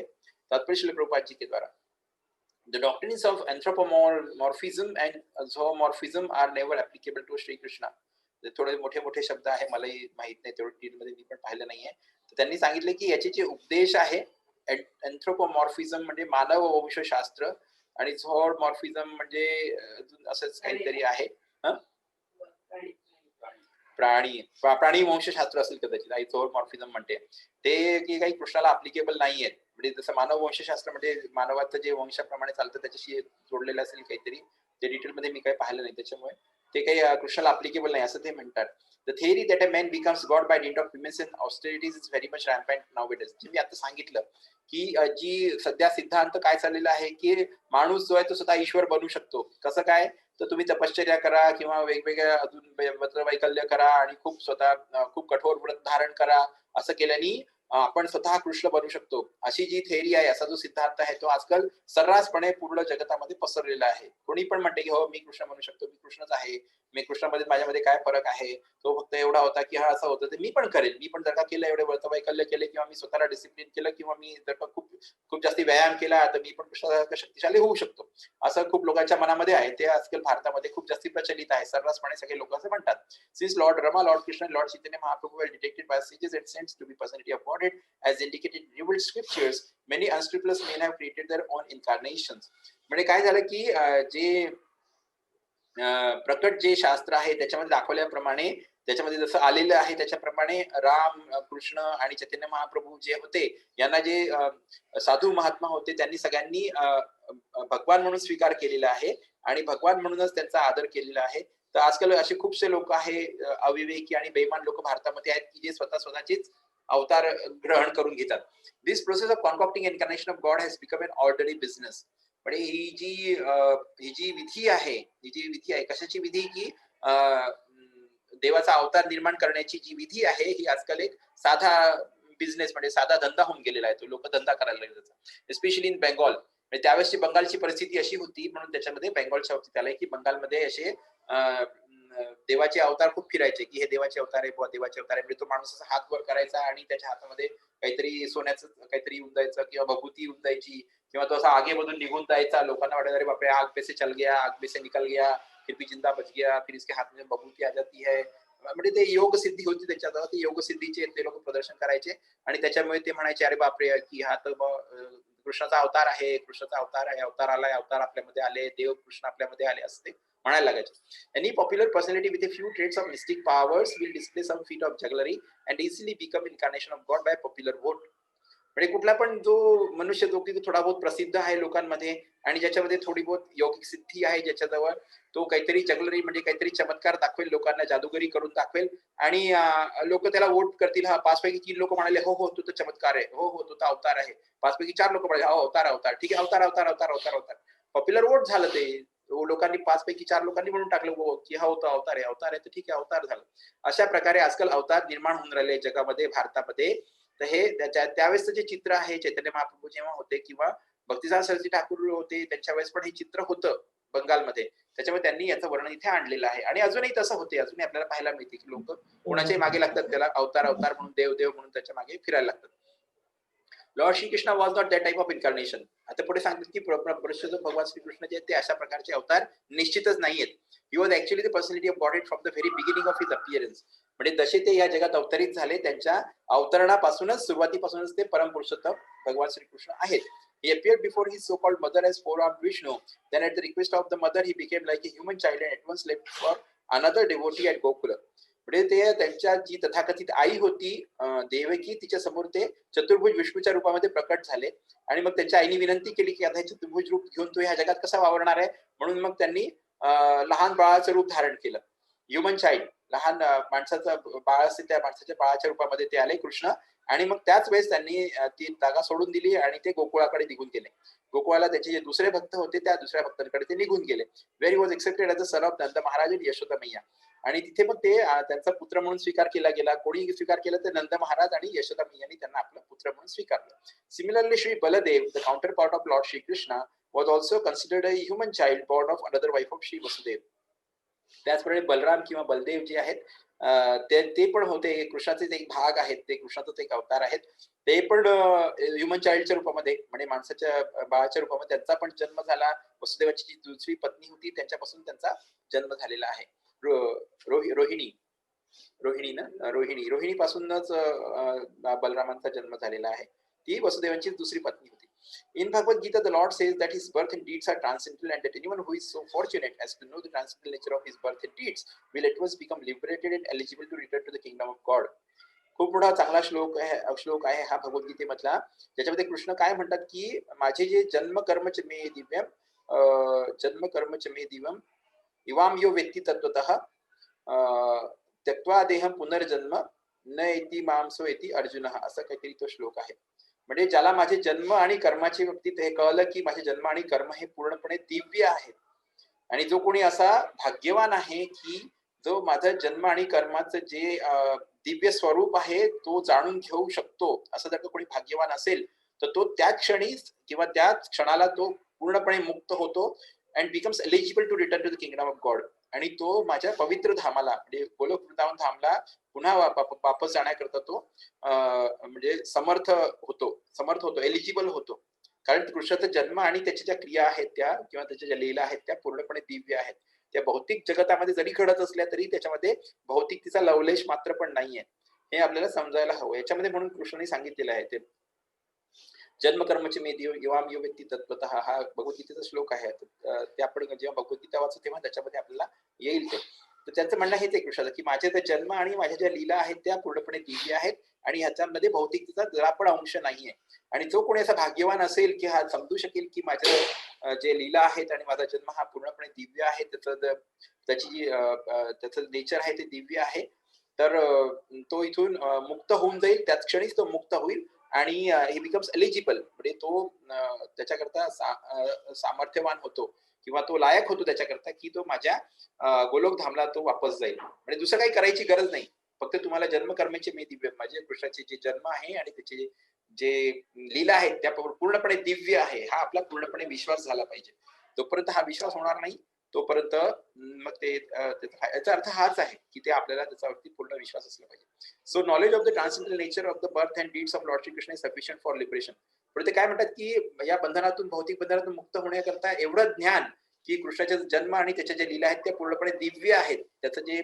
A: तात्पर्य श्रील प्रभुपाद जी के द्वारा. The doctrines of anthropomorphism and zoomorphism are never applicable to Shri Krishna. थोडे मोठे मोठे शब्द आहे, मलाही माहित नाही, तेवढं डिटेलमध्ये मी पण पाहिलं नाहीये. तर त्यांनी सांगितले की याचे जे उपदेश आहे, एन्थ्रोपोमॉर्फिझम म्हणजे मानव वंशशास्त्र आणि झोमॉर्फिझम म्हणजे असंच काहीतरी आहे, प्राणी वंशशास्त्र असेल कदाचित, आई झोमॉर्फिझम म्हणते ते की काही कृष्णाला अप्लिकेबल नाहीये. म्हणजे जसं मानव वंशशास्त्र म्हणजे मानवाचं जे वंशाप्रमाणे चालतं त्याच्याशी जोडलेलं असेल काहीतरी, ते डिटेलमध्ये मी काही पाहिलं नाही, त्याच्यामुळे ते काही कृष्णाला अप्लिकेबल नाही असं ते म्हणतात. The theory that a man becomes God by dint of penance and austerities is very much rampant nowadays. जे मी आता सांगितलं की जी सध्या सिद्धांत काय चाललेला आहे की माणूस जो आहे तो स्वतः ईश्वर बनू शकतो. कसं काय, तर तुम्ही तपश्चर्या करा किंवा वेगवेगळ्या अजून व्रत वैकल्य करा आणि खूप कठोर व्रत धारण करा. असं केल्याने आपण स्वतः कृष्ण बनू शकतो, अशी जी थेअरी आहे, असा जो सिद्धांत आहे तो आजकाल सर्रासपणे पूर्ण जगतामध्ये पसरलेला आहे. कोणी पण म्हणते की हो मी कृष्ण बनू शकतो, मी कृष्णच आहे, मी कृष्णामध्ये माझ्यामध्ये काय फरक आहे, तो फक्त एवढा होता की हा असं होतं, तर मी पण करेल, मी पण जर का केलं, एवढे व्रत वैकल्य केले किंवा मी स्वतःला डिसिप्लिन केलं किंवा मी जर का खूप जास्ती व्यायाम केला तर मी पण कृष्णासारखं शक्तिशाली होऊ शकतो, असं खूप लोकांच्या मनामध्ये आहे. ते आजकाल भारतामध्ये खूप जास्ती प्रचलित आहे, सर्रासपणे सगळे लोक असं म्हणतात. Since Lord Rama, Lord Krishna, and Lord Chaitanya Mahaprabhu were detected by sages and saints to be personality of Godhead, as indicated in revealed scriptures, many unscrupulous men have created their own incarnations. म्हणजे काय झालं की जे प्रकट जे शास्त्र आहे त्याच्यामध्ये दाखवल्याप्रमाणे त्याच्यामध्ये जसं आलेलं आहे त्याच्याप्रमाणे राम, कृष्ण आणि चैतन्य महाप्रभू जे होते, यांना जे साधू महात्मा होते त्यांनी सगळ्यांनी भगवान म्हणून स्वीकार केलेला आहे आणि भगवान म्हणूनच त्यांचा आदर केलेला आहे. तर आजकाल असे खूपसे लोक आहे, अविवेकी आणि बेईमान लोक भारतामध्ये आहेत की जे स्वतःचेच अवतार ग्रहण करून घेतात. This process of concocting incarnation of god has become an ordinary business. म्हणजे ही जी विधी आहे, कशाची विधी की देवाचा अवतार निर्माण करण्याची जी विधी आहे, ही आजकाल एक साधा बिझनेस म्हणजे साधा धंदा होऊन गेलेला आहे. तो लोक धंदा करायला लागले त्याचा. Especially in Bengal. म्हणजे त्यावेळेसची बंगालची परिस्थिती अशी होती म्हणून त्याच्यामध्ये बेंगॉलच्या बाबतीत आलंय की बंगालमध्ये असे देवाचे अवतार खूप फिरायचे की हे देवाचे अवतार आहे बुवा, देवाचे अवतार आहे. म्हणजे तो माणूस असा हात वर करायचा आणि त्याच्या हातामध्ये काहीतरी सोन्याचं काहीतरी येऊन जायचं किंवा भभूती येऊन जायची किंवा तो असा आगेमधून निघून जायचा. लोकांना वाटायचं अरे बापरे, आग पे से चल गया, आग पे से निकल गया, फिर भी जिंदा बच गया, फिर इसके हाथ में भभूती आ जाती है. म्हणजे ते योग सिद्धी होती त्यांच्याजवळ. ते योग सिद्धीचे ते लोक प्रदर्शन करायचे आणि त्याच्यामुळे ते म्हणायचे अरे बापरे की हा तर कृष्णाचा अवतार आहे, कृष्णाचा अवतार आहे, अवतार आलाय, अवतार आपल्यामध्ये आले, देव कृष्ण आपल्यामध्ये आले, असं ते म्हणायला लागायचे. Any popular personality with a few traits of mystic powers will display some feat of jugglery and easily become incarnation of God by popular vote. म्हणजे कुठला पण जो मनुष्य जो की थोडा बहुत प्रसिद्ध आहे लोकांमध्ये आणि ज्याच्यामध्ये थोडी बहुत योगिक सिद्धी आहे ज्याच्याजवळ, तो काहीतरी जगलरी म्हणजे काहीतरी चमत्कार दाखवेल, लोकांना जादूगरी करून दाखवेल आणि लोक त्याला वोट करतील. हा 5 पैकी 3 लोक म्हणाले हो हो तो तर चमत्कार आहे, हो हो तो तर अवतार आहे. 5 पैकी 4 लोक म्हणाले हो अवतार अवतार, ठीक आहे अवतार अवतार अवतार अवतार अवतार. पॉप्युलर वोट झालं ते. लोकांनी 5 पैकी 4 लोकांनी म्हणून टाकलं हो की हा होता अवतार आहे, अवतार आहे तर ठीक आहे अवतार झालं. अशा प्रकारे आजकाल अवतार निर्माण होऊन राहिले जगामध्ये, भारतामध्ये. तर हे त्यावेळेसचं जे चित्र आहे चैतन्य महाप्रभू जेव्हा होते किंवा भक्तिसार सरस्वती ठाकूर होते त्यांच्या वेळेस पण हे चित्र होतं बंगालमध्ये. त्याच्यामुळे त्यांनी याचं वर्णन इथे आणलेलं आहे आणि अजूनही तसं होते. अजूनही आपल्याला पाहायला मिळते की लोक कोणाच्याही मागे लागतात, त्याला अवतार अवतार म्हणून, देव देव म्हणून त्याच्या मागे फिरायला लागतात. Lord Shri Krishna was not that type of incarnation. आता पुढे सांगतात की पुरुषोत्तम भगवान श्रीकृष्ण जे ते अशा प्रकारचे अवतार निश्चितच नाहीयेत. He was actually the personality of God from the very beginning of his appearance. म्हणजे जसे ते या जगात अवतरित झाले त्यांच्या अवतरणापासूनच, सुरुवातीपासूनच ते परमपुरुषोत्तम भगवान श्रीकृष्ण आहेत. He appeared before his so-called mother as four-armed Vishnu. Then at the request of the mother, he became like a human child and at once left for another devotee at Gokula. म्हणजे ते त्यांच्या जी तथाकथित आई होती देवकी, तिच्या समोर ते चतुर्भुज विष्णूच्या रूपामध्ये प्रकट झाले आणि मग त्यांच्या आईने विनंती केली की आता हे चतुर्भुज रूप घेऊन तो ह्या जगात कसा वावरणार आहे. म्हणून मग त्यांनी लहान बाळाचं रूप धारण केलं. ह्युमन चाइल्ड, लहान माणसाचं बाळ असते त्या माणसाच्या बाळाच्या रूपामध्ये ते आले कृष्ण. आणि मग त्याच वेळेस त्यांनी ती जागा सोडून दिली आणि ते गोकुळाकडे निघून गेले. गोकुळाला त्याचे जे दुसरे भक्त होते त्या दुसऱ्या भक्तांकडे ते निघून गेले. Where he was accepted as a son of Nanda Maharaj आणि यशोदा मैया. आणि तिथे मग ते त्यांचा पुत्र म्हणून स्वीकार केला गेला. कोणी स्वीकार केलं तर नंद महाराज आणि यशोदा मैयांनी त्यांना आपला पुत्र म्हणून स्वीकारलं. Similarly Shri Baldev, the counter part of Lord Shri Krishna, was also considered a human child born of another wife of Shri Vasudev. त्याचप्रमाणे बलराम किंवा बलदेव जे आहेत ते पण होते कृष्णाचेच एक भाग आहेत, ते कृष्णाचाच एक अवतार आहेत. ते पण ह्युमन चाइल्डच्या रूपामध्ये म्हणजे माणसाच्या बाळाच्या रूपामध्ये त्यांचा पण जन्म झाला. वसुदेवाची जी दुसरी पत्नी होती त्यांच्यापासून त्यांचा जन्म झालेला आहे. रोहिणी पासूनच बलरामांचा जन्म झालेला आहे. ती वसुदेवांची दुसरी पत्नी होती. In Bhagavad Gita, the Lord says that his birth and deeds are transcendental and that anyone who is so fortunate as to know the transcendental nature of his birth and deeds will at once become liberated and eligible to return to the kingdom of God. खूप मोठा चांगला श्लोक आहे हा भगवद्गीतेमधला, ज्याच्यामध्ये कृष्ण काय म्हणतात की माझे जे जन्म कर्म च मे दिव्यम इवाम यो व्यक्ती तत्वतः त्यक्त्वा देहम पुनर्जन्म न इति मांसो इति अर्जुन, असा काहीतरी तो श्लोक आहे. म्हणजे ज्याला माझे जन्म आणि कर्माच्या बाबतीत हे कळलं की माझे जन्म आणि कर्म हे पूर्णपणे दिव्य आहेत आणि जो कोणी असा भाग्यवान आहे की जो माझा जन्म आणि कर्माचं जे दिव्य स्वरूप आहे तो जाणून घेऊ शकतो, असं जर का कोणी भाग्यवान असेल तर तो त्याच क्षणी किंवा त्याच क्षणाला तो पूर्णपणे मुक्त होतो and becomes eligible to return to the kingdom of God. आणि तो माझ्या पवित्र धामाला म्हणजे गोलोक वृंदावन धामला पुन्हा वापस जाण्याकरता तो म्हणजे समर्थ होतो, एलिजिबल होतो. कारण कृष्णाचा जन्म आणि त्याच्या ज्या क्रिया आहेत त्या किंवा त्याच्या ज्या लीला आहेत त्या पूर्णपणे दिव्य आहेत. त्या भौतिक जगतामध्ये जरी घडत असल्या तरी त्याच्यामध्ये भौतिकतेचा लवलेश मात्र पण नाहीये, हे आपल्याला समजायला हवं. याच्यामध्ये म्हणून कृष्णाने सांगितलेलं आहे ते जन्म कर्मचे मे देव युवाम यो व्यक्ती तत्वतः, हा भगवद्गीतेचा श्लोक आहे. ते आपण जेव्हा भगवद्गीता वाचू तेव्हा त्याच्यामध्ये आपल्याला येईल ते. तर त्यांचं म्हणणं हेच आहे कृष्णाचं, की माझे तर जन्म आणि माझ्या ज्या लीला आहेत त्या पूर्णपणे दिव्य आहेत आणि ह्याच्यामध्ये भौतिकतेचा जरा पण अंश नाहीये. आणि जो कोणी असा भाग्यवान असेल, की हा समजू शकेल, की माझे जे लीला आहेत आणि माझा जन्म हा पूर्णपणे दिव्य आहे. त्याची जी त्याचं नेचर आहे ते दिव्य आहे. तर तो इथून मुक्त होऊन जाईल. त्याच क्षणीच तो मुक्त होईल आणि ही बिकम्स एलिजिबल म्हणजे तो त्याच्याकरता सामर्थ्यवान होतो किंवा तो लायक होतो त्याच्याकरता, की तो माझ्या गोलोकधामला तो वापस जाईल. म्हणजे दुसरं काही करायची गरज नाही. फक्त तुम्हाला जन्म कर्माचे मी दिव्य माझे कृष्णाचे जे जन्म आहे आणि त्याचे जे लीला आहेत त्या पूर्णपणे दिव्य आहे. हा आपला पूर्णपणे विश्वास झाला पाहिजे. जोपर्यंत हा विश्वास होणार नाही, तोपर्यंत मग ते याचा अर्थ हाच आहे, की ते आपल्याला त्याच्यावरती पूर्ण विश्वास असला पाहिजे. So knowledge of the transcendental nature of the birth and deeds of Lord Shri Krishna is sufficient for liberation. पण ते काय म्हणतात, की या बंधनातून भौतिक बंधनातून मुक्त होण्याकरता एवढं ज्ञान, की कृष्णाचा जन्म आणि त्याच्या ज्या लीला आहेत त्या पूर्णपणे दिव्य आहेत. त्याचं जे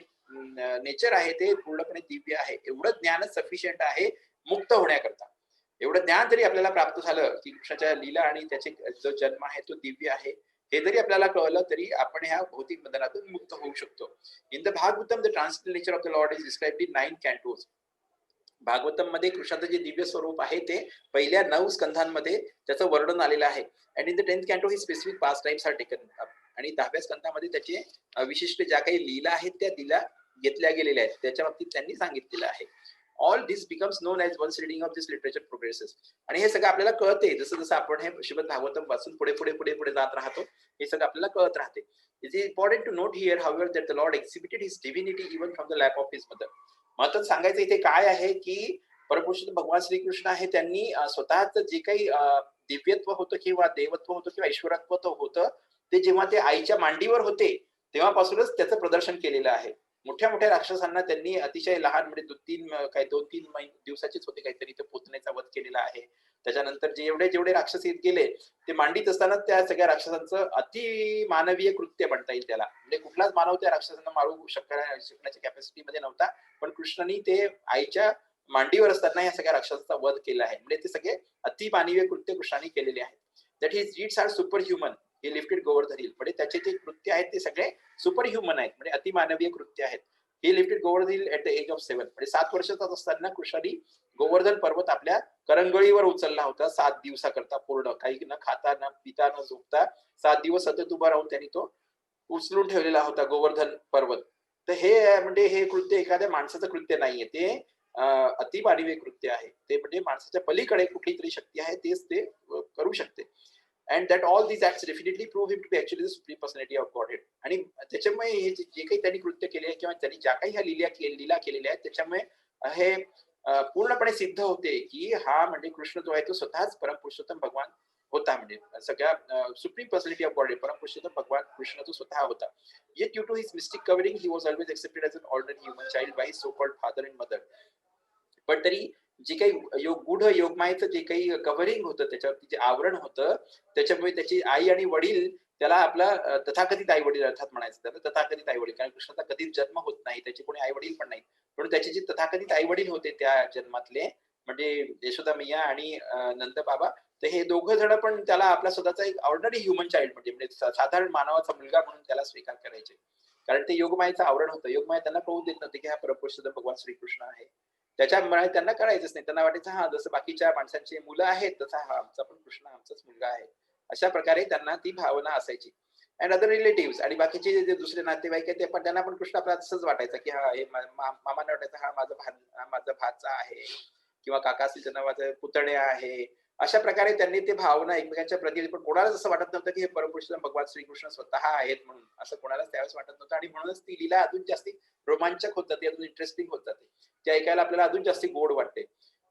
A: नेचर आहे ते पूर्णपणे दिव्य आहे. एवढं ज्ञानच सफिशियंट आहे मुक्त होण्याकरता. एवढं ज्ञान जरी आपल्याला प्राप्त झालं, की कृष्णाच्या लीला आणि त्याचे जो जन्म आहे तो दिव्य आहे. हे जरी आपल्याला कळलं तरी आपण ह्या भौतिक बंधनातून मुक्त होऊ शकतो. In the Bhagavatam the transcendental nature of the lord is described in 9 cantos. Bhagavatam मध्ये कृष्णाचं जे दिव्य स्वरूप आहे ते पहिल्या 9 स्कंधांमध्ये त्याचं वर्णन आलेलं आहे. And in the 10th canto he specific pastimes are taken up. आणि 10व्या स्कंधामध्ये त्याचे विशिष्ट ज्या काही लीला आहेत त्या लीला घेतल्या गेलेल्या आहेत. त्याच्या बाबतीत त्यांनी सांगितलेलं आहे. All this becomes known as one's reading of this literature progresses. आणि हे सगळं आपल्याला कळते जसं आपण हे श्रीमद भागवतम वाचून पुढे जात राहतो. हे सगळं आपल्याला कळत राहते. It is important to note here however that the lord exhibited his divinity even from the lap of his mother. महत्वाचं सांगायचं इथे काय आहे, की परमपुरुषोत्तम भगवान श्रीकृष्ण आहे त्यांनी स्वतःच जे काही दिव्यत्व होतं किंवा देवत्व होतं किंवा ईश्वरत्व होतं ते जेव्हा ते आईच्या मांडीवर होते तेव्हापासूनच त्याचं प्रदर्शन केलेलं आहे. मोठ्या मोठ्या राक्षसांना त्यांनी अतिशय लहान म्हणजे 2-3 दिवसाचेच होते काहीतरी ते पुतनेचा वध केलेला आहे. त्याच्यानंतर जेवढे राक्षस येत गेले ते मांडीत असताना त्या सगळ्या राक्षसांचं अति मानवीय कृत्य म्हणता येईल त्याला. म्हणजे कुठलाच मानव त्या राक्षसांना मारू शकण्याच्या कॅपॅसिटीमध्ये नव्हता. पण कृष्णाने ते आईच्या मांडीवर असताना या सगळ्या राक्षसांचा वध केला आहे. म्हणजे ते सगळे अति मानवीय कृत्य कृष्णाने केलेले आहेत. That his deeds are superhuman. He lifted Govardhan hill म्हणजे त्याचे जे कृत्य आहेत ते सगळे सुपर ह्युमन आहेत म्हणजे अतिमानवीय कृत्य आहेत. He lifted Govardhan hill at the age of 7 म्हणजे 7 वर्षाचा असताना कृष्णाने गोवर्धन पर्वत आपल्या करंगळीवर उचलला होता 7 दिवसाकरता पूर्ण काही न खाता न पिता न झोपता 7 दिवस सतत उभा राहून त्यांनी तो उचलून ठेवलेला होता गोवर्धन पर्वत. तर हे म्हणजे हे कृत्य एखाद्या माणसाचं कृत्य नाहीये. ते अतिमानवीय कृत्य आहे. ते म्हणजे माणसाच्या पलीकडे कुठली तरी शक्ती आहे तेच ते करू शकते. And that all these acts definitely prove him to be actually the supreme personality of Godhead. आणि त्याच्यामुळे हे जे काही त्यांनी कृत्य केले आहे किंवा त्यांनी ज्या काही ह्या लीला केलेल्या आहेत त्याच्यामुळे हे पूर्णपणे सिद्ध होते की हा म्हणजे कृष्ण जो आहे तो स्वतःच परमपुरुषोत्तम भगवान होता. म्हणजे सगळ्या सुप्रीम पर्सनॅलिटी ऑफ गॉड परमपुरुषोत्तम भगवान कृष्ण तो स्वतः होता. Yet due to his mystic covering, he was always accepted as an ordinary human child by his so-called father and mother. पण तरी जे काही गूढ योगमायेचं जे काही कव्हरिंग होतं त्याच्यावरती जे आवरण होतं त्याच्यामुळे त्याची आई आणि वडील त्याला आपला तथाकथित आई वडील अर्थात म्हणायचं त्याला तथाकथित आई वडील कारण कृष्णाचा कधीच जन्म होत नाही त्याचे कोणी आई वडील पण नाही. पण त्याचे जे तथाकथित आई वडील होते त्या जन्मातले म्हणजे यशोदा मैया आणि नंद बाबा तर हे दोघं जण पण त्याला आपला स्वतःचा एक ऑर्डिनरी ह्युमन चाइल्ड म्हणजे साधारण मानवाचा मुलगा म्हणून त्याला स्वीकार करायचे. कारण ते योगमायेचं आवरण होतं. योगमाया त्यांना कळू देत नव्हते की हा परमपुरुषोत्तम भगवान श्रीकृष्ण आहे. त्याच्यामुळे त्यांना कळायचंच नाही. त्यांना वाटायचं हा जसं बाकीच्या माणसांची मुलं आहेत तसा हा आमचा पण कृष्ण आमचाच मुलगा आहे. अशा प्रकारे त्यांना ती भावना असायची. अँड अदर रिलेटिव्हज आणि बाकीचे जे दुसरे नातेवाईक आहेत ते पण त्यांना पण कृष्ण आपला तसंच वाटायचा की हा हे मामांना वाटायचं हा माझा भाचा आहे किंवा काका असतील त्यांना माझे पुतणे आहे. अशा प्रकारे त्यांनी ते भावना एकमेकांच्या प्रती पण कोणालाच असं वाटत नव्हतं की हे परमपुरुषोत्तम भगवान श्रीकृष्ण स्वतः आहेत म्हणून असं कोणालाच त्यावेळेस वाटत नव्हतं. आणि म्हणूनच ती लीला अजून जास्ती रोमांचक होत जाते अजून इंटरेस्टिंग होत जाते. ते ऐकायला आपल्याला अजून जास्ती गोड वाटते.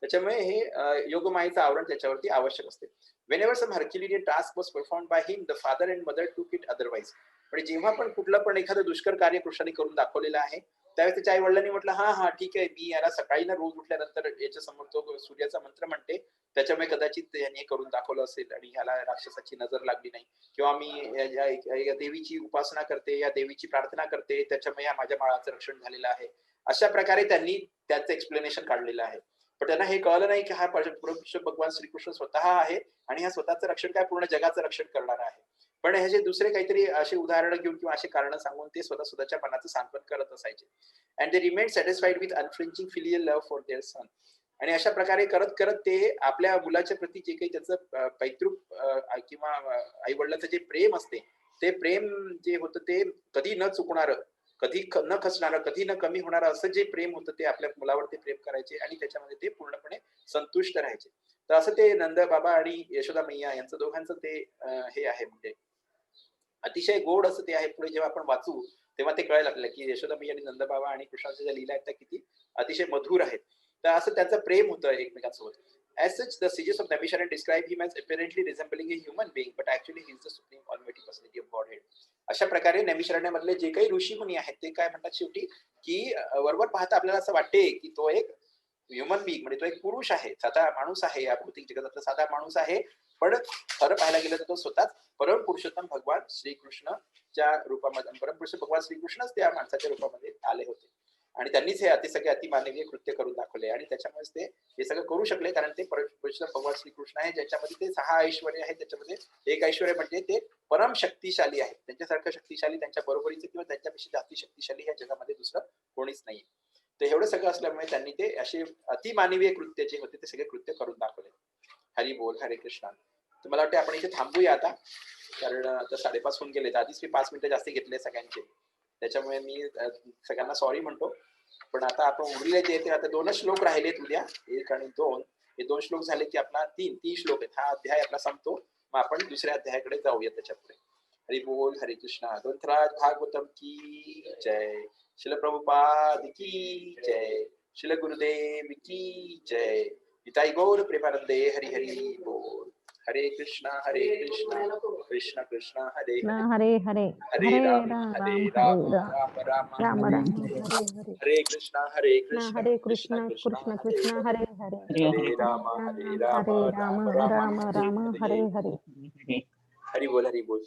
A: त्याच्यामुळे हे योगमायेचं आवरण त्याच्यावरती आवश्यक असते. Whenever some Herculean task was performed by him, the father and mother took it otherwise. म्हणजे जेव्हा पण कुठलं पण एखादं दुष्कर कार्य कृष्णाने करून दाखवलेलं आहे त्यावेळेस त्याच्या आई वडिलांनी म्हटलं हा ठीक आहे मी याला सकाळी ना रोज उठल्यानंतर याच्या समोर तो सूर्याचा मंत्र म्हणते त्याच्यामुळे कदाचित यांनी करून दाखवलं असेल आणि ह्याला राक्षसाची नजर लागली नाही किंवा मी या देवीची उपासना करते या देवीची प्रार्थना करते त्याच्यामुळे या माझ्या बाळाचं रक्षण झालेलं आहे. अशा प्रकारे त्यांनी त्याचं एक्सप्लेनेशन काढलेलं आहे. पण त्यांना हे कळलं नाही की हा भगवान श्रीकृष्ण स्वतः आहे आणि हा स्वतःचं रक्षण काय पूर्ण जगाचं रक्षण करणार आहे. पण ह्याचे दुसरे काहीतरी असे उदाहरण घेऊन किंवा असे कारण सांगून ते स्वतःच्या मनाचं सांत्वन करत असायचे. And they remain satisfied with unflinching filial love for their son. आणि अशा प्रकारे करत करत ते आपल्या मुलाच्या प्रती जे काही त्याचं पैतृक किंवा आई वडिलांचं जे प्रेम असते, ते प्रेम जे होतं ते कधी न चुकणारं, कधी न खचणारं, कधी न कमी होणारं असं जे प्रेम होतं ते आपल्या मुलावरती प्रेम करायचे आणि त्याच्यामध्ये ते पूर्णपणे संतुष्ट राहायचे. तर असं ते नंद बाबा आणि यशोदा मैया यांचं दोघांचं ते हे आहे, म्हणजे अतिशय गोड असं ते आहे. पुढे जेव्हा आपण वाचू तेव्हा ते कळेल आपल्याला की यशोदा मैया आणि नंद बाबा आणि कृष्णाच्या ज्या लीला आहेत त्या किती अतिशय मधुर आहेत. तर असं त्यांचं प्रेम होतं एकमेकांसोबत. As such, the sages of Naimisharan describe him as apparently resembling a human being, but actually he is the supreme almighty personality of Godhead. अशा प्रकारे नैमिषारण्यामधले जे काही ऋषी मुनी आहेत ते काय म्हणतात शेवटी, की वरवर पाहता आपल्याला असं वाटते की तो एक ह्युमन बीइंग, म्हणजे तो एक पुरुष आहे, साधा माणूस आहे, या भौतिक जगतातला साधा माणूस आहे. पण खरं पाहायला गेलं तर तो स्वतःच परम पुरुषोत्तम भगवान श्रीकृष्णच्या रूपामध्ये, परम पुरुष भगवान श्रीकृष्णच त्या माणसाच्या रूपामध्ये आले होते. आणि त्यांनीच हे सगळे अतिमानवीय कृत्य करून दाखवले आणि त्याच्यामुळेच ते हे सगळं करू शकले, कारण ते परमेश्वर भगवान श्रीकृष्ण आहे, ज्याच्यामध्ये ते 6 ऐश्वर्य आहेत. त्याच्यामध्ये एक ऐश्वर्य म्हणजे ते परम शक्तिशाली आहेत. त्यांच्यासारखं शक्तिशाली, त्यांच्या बरोबरीचे किंवा त्यांच्यापेक्षा जास्त शक्तिशाली या जगामध्ये दुसरं कोणीच नाही. तर एवढं सगळं असल्यामुळे त्यांनी ते असे अतिमानवीय कृत्य जे होते ते सगळे कृत्य करून दाखवले. हरी बोल, हरे कृष्णा. तर मला वाटतं आपण इथे थांबूया आता, कारण आता 5:30 होऊन गेले. आधीच मी 5 मिनिटं जास्त घेतले सगळ्यांचे, त्याच्यामुळे मी सगळ्यांना सॉरी म्हणतो. पण आता आपण उरले जे ते आता 2च श्लोक राहिलेत उद्या, 1 आणि 2. हे 2 श्लोक झाले की आपला 3 श्लोक आहेत. हा अध्याय आपला संपतो. मग आपण दुसऱ्या अध्यायाकडे जाऊया त्याच्या पुढे. हरी बोल, हरे कृष्णा. ग्रंथराज भागवतम की जय. शिल प्रभुपाद की जय. शिल गुरुदेव की जय. निताई गौर प्रेमानंदे. हरी हरी बोल. हरे कृष्णा कृष्ण कृष्ण हरे
B: हरे हरे,
A: हरे राम
B: राम
A: राम राम
B: राम
A: हरे
B: राम
A: हरे.
B: हरे
A: हरे कृष्णा
B: हरे
A: कृष्ण
B: कृष्ण
A: कृष्ण
B: कृष्ण
A: हरे
B: कृष्ण
A: हरे.
B: हरे हरे,
A: हरे राम
B: हरे
A: राम
B: राम राम हरे
A: हरे.
B: हरे.
A: हरी बोल, हरी बोल.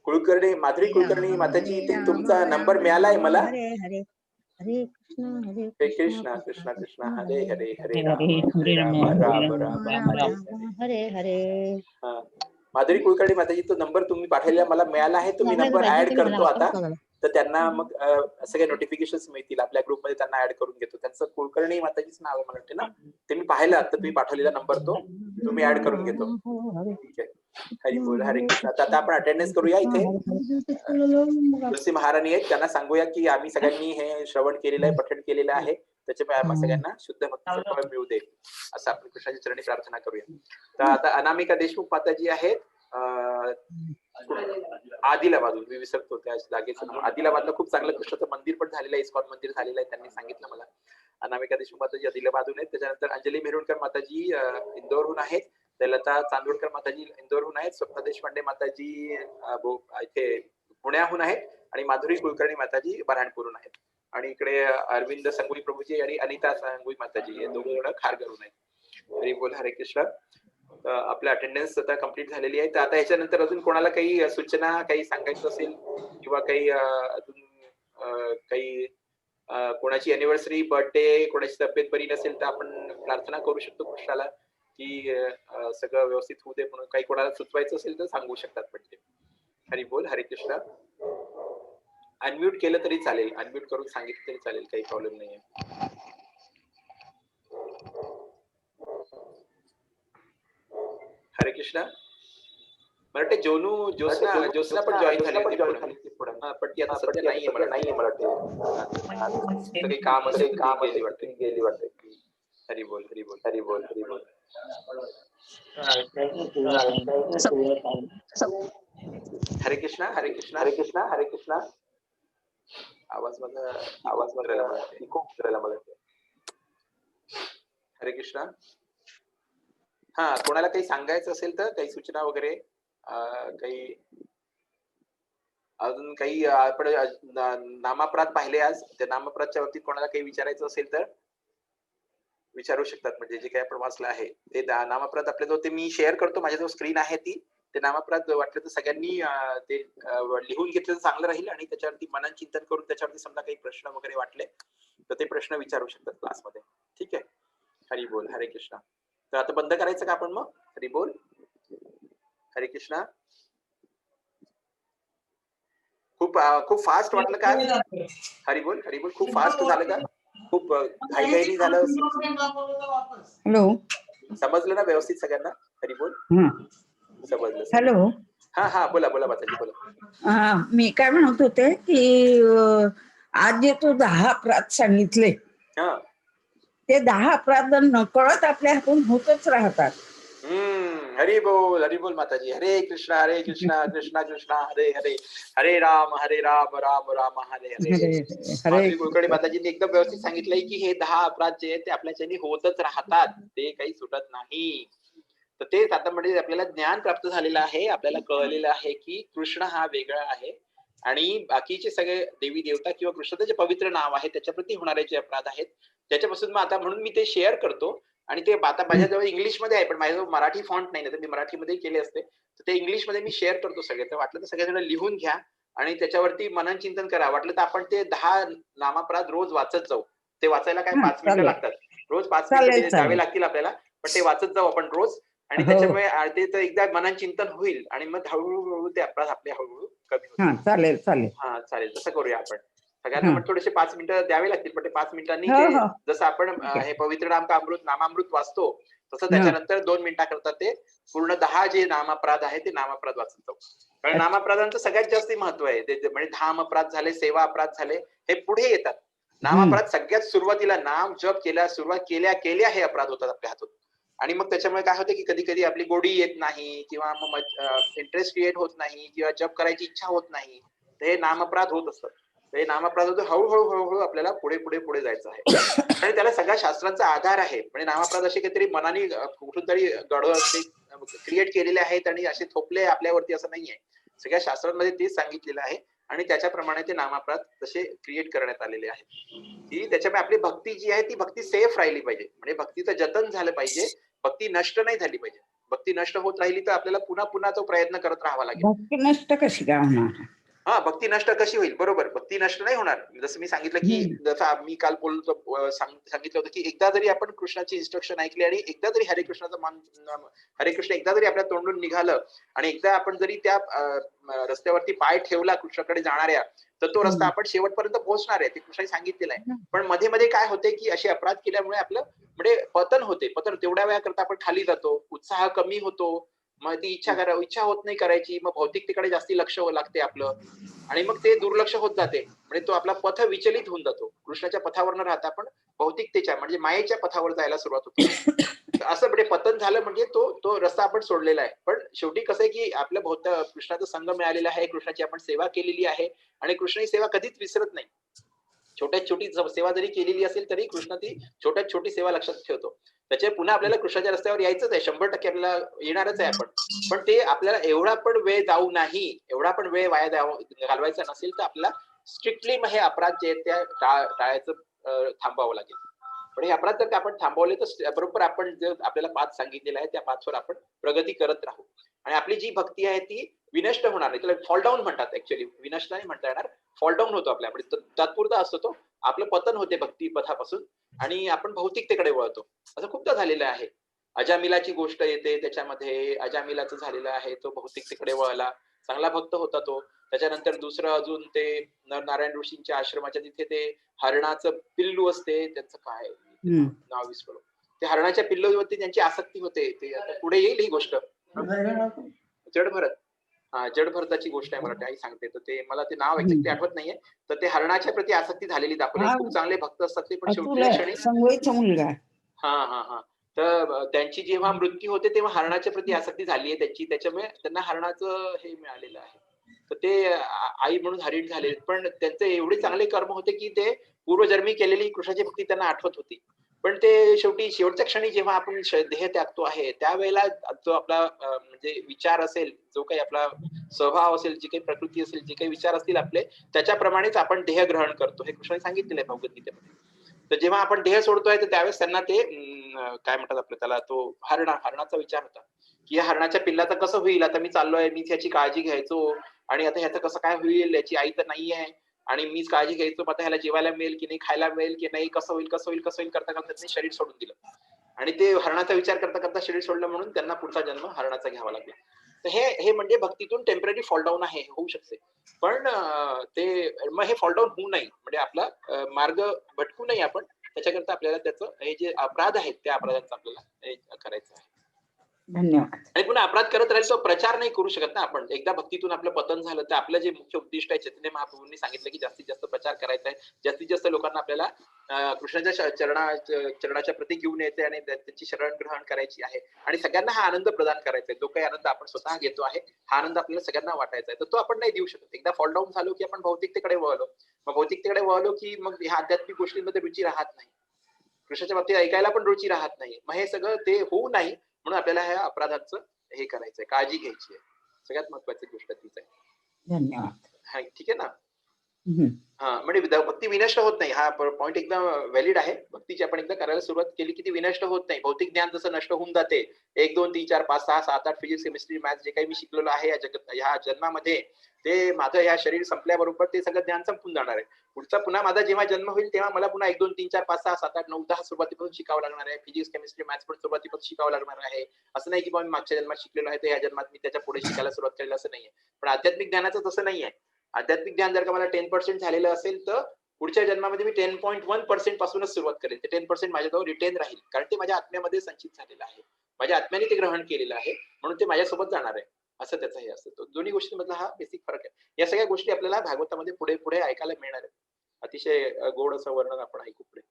A: कुलकर्णी, माधुरी कुलकर्णी माताजी, ते तुमचा नंबर मिळालाय मला.
B: हरे हरे, हरे
A: हरे
B: कृष्ण
A: कृष्ण कृष्ण कृष्ण हरे हरे. हरे
C: हरे
A: राम राम हरे हरे.
B: हरे हरे.
A: हा, माधुरी कुलकर्णी माताजी, तो नंबर तुम्ही पाठवलेला मला मिळाला आहे. तुम्ही नंबर ऍड करतो आता, तर त्यांना मग सगळे नोटिफिकेशन मिळतील. आपल्या ग्रुपमध्ये त्यांना ऍड करून घेतो. त्यांचं कुलकर्णी माताजीच नाव आहे मला वाटते ना. ते मी पाहिलं आता, तुम्ही पाठवलेला नंबर तो तुम्ही ऍड करून घेतो. ठीक आहे. हरी बोल, हरे कृष्ण. आता आपण अटेंडन्स करूया. इथे तुलसी महाराणी आहेत, त्यांना सांगूया की आम्ही सगळ्यांनी हे श्रवण केलेलं आहे, पठण केलेलं आहे, त्याच्यामुळे आम्हा सगळ्यांना शुद्ध भक्तीचं फळ मिळू दे, असं आपण कृष्णाच्या चरणी प्रार्थना करूया. तर आता अनामिका देशमुख माताजी आहेत आदिलाबादहून. मी विसरतो त्या जागेचं नाव. आदिलाबादला खूप चांगलं कृष्णाचं मंदिर पण झालेलं आहे, इस्कॉन मंदिर झालेलं आहे, त्यांनी सांगितलं मला. अनामिका देशमुख माताजी आदिलाबादहून आहेत. त्याच्यानंतर अंजली मेहरुणकर माताजी इंदोरहून आहेत. लता चांदोडकर माताजी इंदोरहून आहेत. स्वप्ना देशपांडे माताजी इथे पुण्याहून आहेत. आणि माधुरी कुलकर्णी माताजी बऱ्हाणपूरहून आहेत. आणि इकडे अरविंद संगुई प्रभूजी आणि अनिता संगुई माताजी हे 2 जण खारघरून आहेत. हरी बोल, हरे कृष्ण. आपल्या अटेंडन्स आता कंप्लीट झालेली आहे. तर आता याच्यानंतर अजून कोणाला काही सूचना, काही सांगायचं असेल किंवा काही अजून काही कोणाची अॅनिव्हर्सरी, बर्थडे, कोणाची तब्येत बरी नसेल तर आपण प्रार्थना करू शकतो कृष्णाला की सगळं व्यवस्थित होऊ दे म्हणून. काही कोणाला सुचवायचं असेल तर सांगू शकतात. म्हणजे हरी बोल, हरे कृष्ण. अनम्यूट केलं तरी चालेल, अनम्यूट करून सांगितलं तरी चालेल, काही प्रॉब्लेम नाहीये. हरे कृष्ण. मला वाटतं ज्योत्स्ना पण जॉईन झाली होती पुढं. पण ती आता सध्या नाहीये मला वाटतं. काही काम असेल गेली वाटते. हरी बोल, हरी बोल, हरी बोल, हरी बोल. हरे कृष्णा, हरे कृष्णा, हरे कृष्णा, हरे कृष्णा. आवाज खूप करायला मला. हरे कृष्णा. हा, कोणाला काही सांगायचं असेल तर, काही सूचना वगैरे, काही अजून काही आपण नामापराध पाहिले आज, त्या नामापराधच्या बाबतीत कोणाला काही विचारायचं असेल तर विचारू शकतात. म्हणजे जे काही आपण वाचलं आहे ते नामापराध आपल्याजवळ, ते मी शेअर करतो, माझ्याजवळ स्क्रीन आहे ती. ते नामापराध वाटलं तर सगळ्यांनी ते लिहून घेतलं तर चांगलं राहील. आणि त्याच्यावरती मनन चिंतन करून त्याच्यावरती समजा काही प्रश्न वगैरे वाटले तर ते प्रश्न विचारू शकतात क्लासमध्ये. ठीक आहे. हरी बोल, हरे कृष्ण. तर आता बंद करायचं का आपण मग? हरी बोल, हरे कृष्णा. खूप खूप फास्ट वाटलं का? हरी बोल खूप फास्ट झालं का? खूप घाईघाईने झालं?
C: हॅलो.
A: समजलं ना व्यवस्थित सगळ्यांना? हरी बोल. समजलं.
C: हॅलो.
A: हा बोला माताजी बोला.
C: मी काय म्हणत होते की आज जे तू 10 अपराध सांगितले ते 10 अपराध नकळत आपल्या हातून होतच राहतात.
A: हरी बोल माताजी. हरे कृष्णा कृष्णा कृष्णा हरे हरे, हरे राम राम राम हरे हरे. माधुरी कुलकर्णी माताजींनी एकदम व्यवस्थित सांगितलंय की हे 10 अपराध जे आहेत ते आपल्याच्यानी होतच राहतात, ते काही सुटत नाही. तर तेच आता म्हणजे आपल्याला ज्ञान प्राप्त झालेलं आहे, आपल्याला कळलेलं आहे की कृष्ण हा वेगळा आहे आणि बाकीचे सगळे देवी देवता किंवा कृष्णाचं जे पवित्र नाव आहे त्याच्याप्रती होणारे जे अपराध आहेत त्याच्यापासून मग आता म्हणून मी ते शेअर करतो. आणि ते आता माझ्याजवळ इंग्लिशमध्ये आहे, पण माझ्याजवळ मराठी फॉन्ट नाही, तर मी मराठीमध्ये केले असते. तर ते इंग्लिशमध्ये मी शेअर करतो सगळे. तर वाटलं तर सगळेजण लिहून घ्या आणि त्याच्यावरती मनन चिंतन करा. वाटलं तर आपण ते 10 नामापराध रोज वाचत जाऊ. ते वाचायला काय 5 मिनिटं लागतात. रोज 5 मिनिटं द्यावे लागतील आपल्याला, पण ते वाचत जाऊ आपण रोज. आणि त्याच्यामुळे ते तर एकदा मनन चिंतन होईल आणि मग हळूहळू ते अपराध आपले हळूहळू कमी होतील. चालेल तसं करूया आपण. सगळ्यांना मग थोडेसे 5 मिनिटं द्यावे लागतील, पण ते 5 मिनिटांनी ते जसं आपण हे पवित्र नामामृत वाचतो तसं त्याच्यानंतर 2 मिनिटाकरता ते पूर्ण 10 जे नामापराध आहे ते नामापराध वाचत जाऊ. कारण नामापराधांचं सगळ्यात जास्त महत्व आहे. ते म्हणजे धाम अपराध झाले, सेवा अपराध झाले, हे पुढे येतात. नामापराध सगळ्यात सुरुवातीला नाम जप सुरुवात केल्या हे अपराध होतात आपल्या हातून. आणि मग त्याच्यामुळे काय होतं की कधी कधी आपली गोडी येत नाही किंवा मग इंटरेस्ट क्रिएट होत नाही किंवा जप करायची इच्छा होत नाही, तर हे नामअपराध होत असतात. हे नामअपराध हळूहळू आपल्याला पुढे जायचं आहे. आणि त्याला सगळ्या शास्त्रांचा आधार आहे. म्हणजे नामअपराध असे काहीतरी मनाने कुठून तरी क्रिएट केलेले आहेत आणि असे थोपले आपल्यावरती असं नाहीये. सगळ्या शास्त्रांमध्ये तेच सांगितलेलं आहे आणि त्याच्याप्रमाणे ते नामअपराध तसे क्रिएट करण्यात आलेले आहेत. की त्याच्यामुळे आपली भक्ती जी आहे ती भक्ती सेफ राहिली पाहिजे. म्हणजे भक्तीचं जतन झालं पाहिजे, भक्ती नष्ट नाही झाली पाहिजे. भक्ती नष्ट होत राहिली तर आपल्याला पुन्हा तो प्रयत्न करत राहावा लागेल.
C: भक्ती नष्ट कशी काय होणार?
A: भक्ती नष्ट कशी होईल? बरोबर, भक्ती नष्ट नाही होणार. जसं मी सांगितलं की जसं मी काल सांगितलं होतं की एकदा जरी आपण कृष्णाची इन्स्ट्रक्शन ऐकली आणि एकदा जरी हरे कृष्ण एकदा जरी आपल्या तोंडून निघालं आणि एकदा आपण जरी त्या रस्त्यावरती पाय ठेवला कृष्णाकडे जाणाऱ्या, तर तो रस्ता आपण शेवटपर्यंत पोहोचणार आहे. ते कृष्णाने सांगितलेलं आहे. पण मध्ये काय होते की असे अपराध केल्यामुळे आपलं म्हणजे पतन तेवढ्या वेळा करता आपण खाली जातो, उत्साह कमी होतो, मग ती इच्छा होत नाही करायची, मग भौतिकतेकडे जास्ती लक्ष लागते आपलं आणि मग ते दुर्लक्ष होत जाते. म्हणजे तो आपला पथ विचलित होऊन जातो. कृष्णाच्या पथावर न राहता आपण भौतिकतेच्या म्हणजे मायेच्या पथावर जायला सुरुवात होतो. असं म्हणजे पतन झालं म्हणजे तो रस्ता आपण सोडलेला आहे. पण शेवटी कसं आहे की आपल्या कृष्णाचा संग मिळालेला आहे, कृष्णाची आपण सेवा केलेली आहे आणि कृष्ण ही सेवा कधीच विसरत नाही. छोट्यात छोटी सेवा जरी केलेली असेल तरी कृष्ण ती छोट्यात छोटी सेवा लक्षात ठेवतो. त्याच्या पुन्हा आपल्याला कृष्णाच्या रस्त्यावर यायचंच आहे, 100% आपल्याला येणारच आहे आपण. पण ते आपल्याला एवढा पण वेळ जाऊ नाही, एवढा पण वेळ वाया घालवायचा नसेल तर आपल्याला स्ट्रिक्टली मग हे अपराध जे आहेत त्या टाळायचं थांबावं लागेल. पण हे अपराध जर आपण थांबवले तर बरोबर आपण जे आपल्याला पाथ सांगितलेला आहे त्या पाथवर आपण प्रगती करत राहू आणि आपली जी भक्ती आहे ती विनष्ट होणार नाही. त्याला फॉल डाऊन म्हणतात. ऍक्च्युअली विनष्ट नाही म्हणता येणार, फॉल डाऊन होतो आपल्याकडे, तात्पुरता असतो तो. आपलं पतन होते भक्ती पथापासून आणि आपण भौतिकतेकडे वळतो. असं खूपदा झालेलं आहे. अजामिलाची गोष्ट येते त्याच्यामध्ये. अजामिलाचं झालेलं आहे, तो भौतिकतेकडे वळला, चांगला भक्त होता तो. त्याच्यानंतर दुसरं अजून ते नारायण ऋषींच्या आश्रमाच्या तिथे ते हरणाचं पिल्लू असते, त्यांचं काय नाव विसरलो, ते हरणाच्या पिल्लूवरती त्यांची आसक्ती होते. ते आता पुढे येईल ही गोष्ट. जडभरताची गोष्ट आहे, मला आई सांगते. तर ते मला ते नाव एक्झॅक्टली आठवत नाहीये. तर ते हरणाच्या प्रती आसक्ती झालेली दाखवली. खूप चांगले भक्त असतात ते, पण शेवटच्या क्षणी हा तर त्यांची जेव्हा मृत्यू होते तेव्हा हरणाच्या प्रती आसक्ती झाली आहे त्याची, त्याच्यामुळे त्यांना हरणाचं हे मिळालेलं आहे. तर ते आई म्हणून हरिण झाले, पण त्यांचे एवढे चांगले कर्म होते की ते पूर्वजन्मी केलेली कृष्णाची भक्ती त्यांना आठवत होती. पण ते शेवटच्या क्षणी जेव्हा आपण देह त्यागतो आहे त्यावेळेला जो आपला म्हणजे विचार असेल, जो काही आपला स्वभाव असेल, जी काही प्रकृती असेल, जे काही विचार असतील आपले, त्याच्याप्रमाणेच आपण देह ग्रहण करतो. हे कृष्णाने सांगितलेलं आहे भगवद्गीतेमध्ये. तर जेव्हा आपण देह सोडतोय तर त्यावेळेस त्यांना ते काय म्हणतात आपलं त्याला, तो हरणाचा विचार होता की या हरणाच्या पिल्लाचं कसं होईल, आता मी चाललोय, मीच ह्याची काळजी घ्यायचो आणि आता ह्याचं कसं काय होईल, याची आई तर नाहीये आणि मीच काळजी घ्यायचो, आता ह्याला जेवायला मिळेल की नाही, खायला मिळेल की नाही, कसं होईल करता त्यांनी शरीर सोडून दिलं आणि ते हरणाचा विचार करता शरीर सोडलं, म्हणून त्यांना पुढचा जन्म हरणाचा घ्यावा लागला. तर हे म्हणजे भक्तीतून टेम्पररी फॉल डाऊन आहे, होऊ शकते. पण ते मग हे फॉल डाऊन होऊ नये म्हणजे आपला मार्ग भटकू नये आपण, त्याच्याकरता आपल्याला त्याचं हे जे अपराध आहेत त्या अपराधांचं आपल्याला हे करायचं आहे.
C: धन्यवाद.
A: आणि पुन्हा अपराध करत राहील तो प्रचार नाही करू शकत ना आपण. एकदा भक्तीतून आपलं पतन झालं तर आपलं जे मुख्य उद्दिष्ट आहे चैतन्य महाप्रभूंनी सांगितलं की जास्तीत जास्त प्रचार करायचा आहे, जास्तीत जास्त लोकांना आपल्याला कृष्णाच्या चरणाच्या प्रती घेऊन यायचे आणि त्याची शरण ग्रहण करायची आहे आणि सगळ्यांना हा आनंद प्रदान करायचा आहे. जो काही आनंद आपण स्वतः घेतो आहे हा आनंद आपल्याला सगळ्यांना वाटायचा आहे, तर तो आपण नाही देऊ शकत. एकदा फॉल डाऊन झालो की आपण भौतिकतेकडे वळलो, मग भौतिकतेकडे वळलो की मग ह्या आध्यात्मिक गोष्टींमध्ये रुची राहत नाही, कृष्णाच्या बाबतीत ऐकायला पण रुची राहत नाही. मग हे सगळं ते होऊ नाही म्हणून आपल्याला ह्या अपराधाचं हे करायचंय, काळजी घ्यायची आहे. सगळ्यात महत्वाची गोष्ट तीच आहे.
C: धन्यवाद.
A: हा ठीक आहे ना.
C: हम्म.
A: हा म्हणजे भक्ती विनष्ट होत नाही, हा पॉईंट एकदम व्हॅलिड आहे. भक्तीची आपण एकदा करायला सुरुवात केली की ती विनष्ट होत नाही. भौतिक ज्ञान जसं नष्ट होऊन जाते, 1 2 3 4 5 6 7 8 फिजिक्स केमिस्ट्री मॅथ्स जे काही मी शिकलेलो आहे ह्या जन्मामध्ये, ते माझं ह्या शरीर संपल्याबरोबर ते सगळं ज्ञान संपून जाणार आहे. पुढचा पुन्हा माझा जेव्हा जन्म होईल तेव्हा मला पुन्हा 1 2 3 4 5 6 7 8 9 10 सुरुवातीपासून शिकावं लागणार आहे. फिजिक्स केमिस्ट्री मॅथ्स पण सुरुवातीपासून शिकावं लागणार आहे. असं नाही की मी मागच्या जन्मात शिकलेलो आहे तर ह्या जन्मात मी त्याच्या पुढे शिकायला सुरुवात करेल, असं नाहीये. पण आध्यात्मिक ज्ञानाचं तसं नाहीये. आध्यात्मिक ज्ञान जर का मला 10% झालेलं असेल तर पुढच्या जन्मामध्ये मी 10.1% पासूनच सुरुवात करेल. ते 10% माझ्याजवळ रिटेन राहील, कारण ते माझ्या आत्म्यामध्ये संचित झालेलं आहे, माझ्या आत्म्याने ते ग्रहण केलेलं आहे, म्हणून ते माझ्यासोबत जाणार आहे. असं त्याचं हे असतं. दोन्ही गोष्टींमधला हा बेसिक फरक आहे. या सगळ्या गोष्टी आपल्याला भागवतामध्ये पुढे पुढे ऐकायला मिळणार आहे. अतिशय गोड असं वर्णन आपण ऐकू पुढे.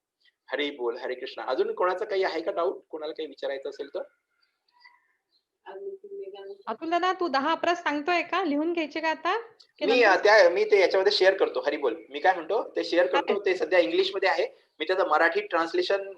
A: हरी बोल, हरे कृष्ण. अजून कोणाचं काही आहे का डाऊट? कोणाला काही विचारायचं असेल तर?
B: अतुल दादा, तू 10 अपराध सांगतोय का? लिहून घ्यायचे का आता? की
A: मी ते याच्यामध्ये शेअर करतो. हरी बोल. मी काय म्हणतो ते शेअर करतो. ते सध्या इंग्लिशमध्ये आहे. मी त्याचं मराठी ट्रान्सलेशन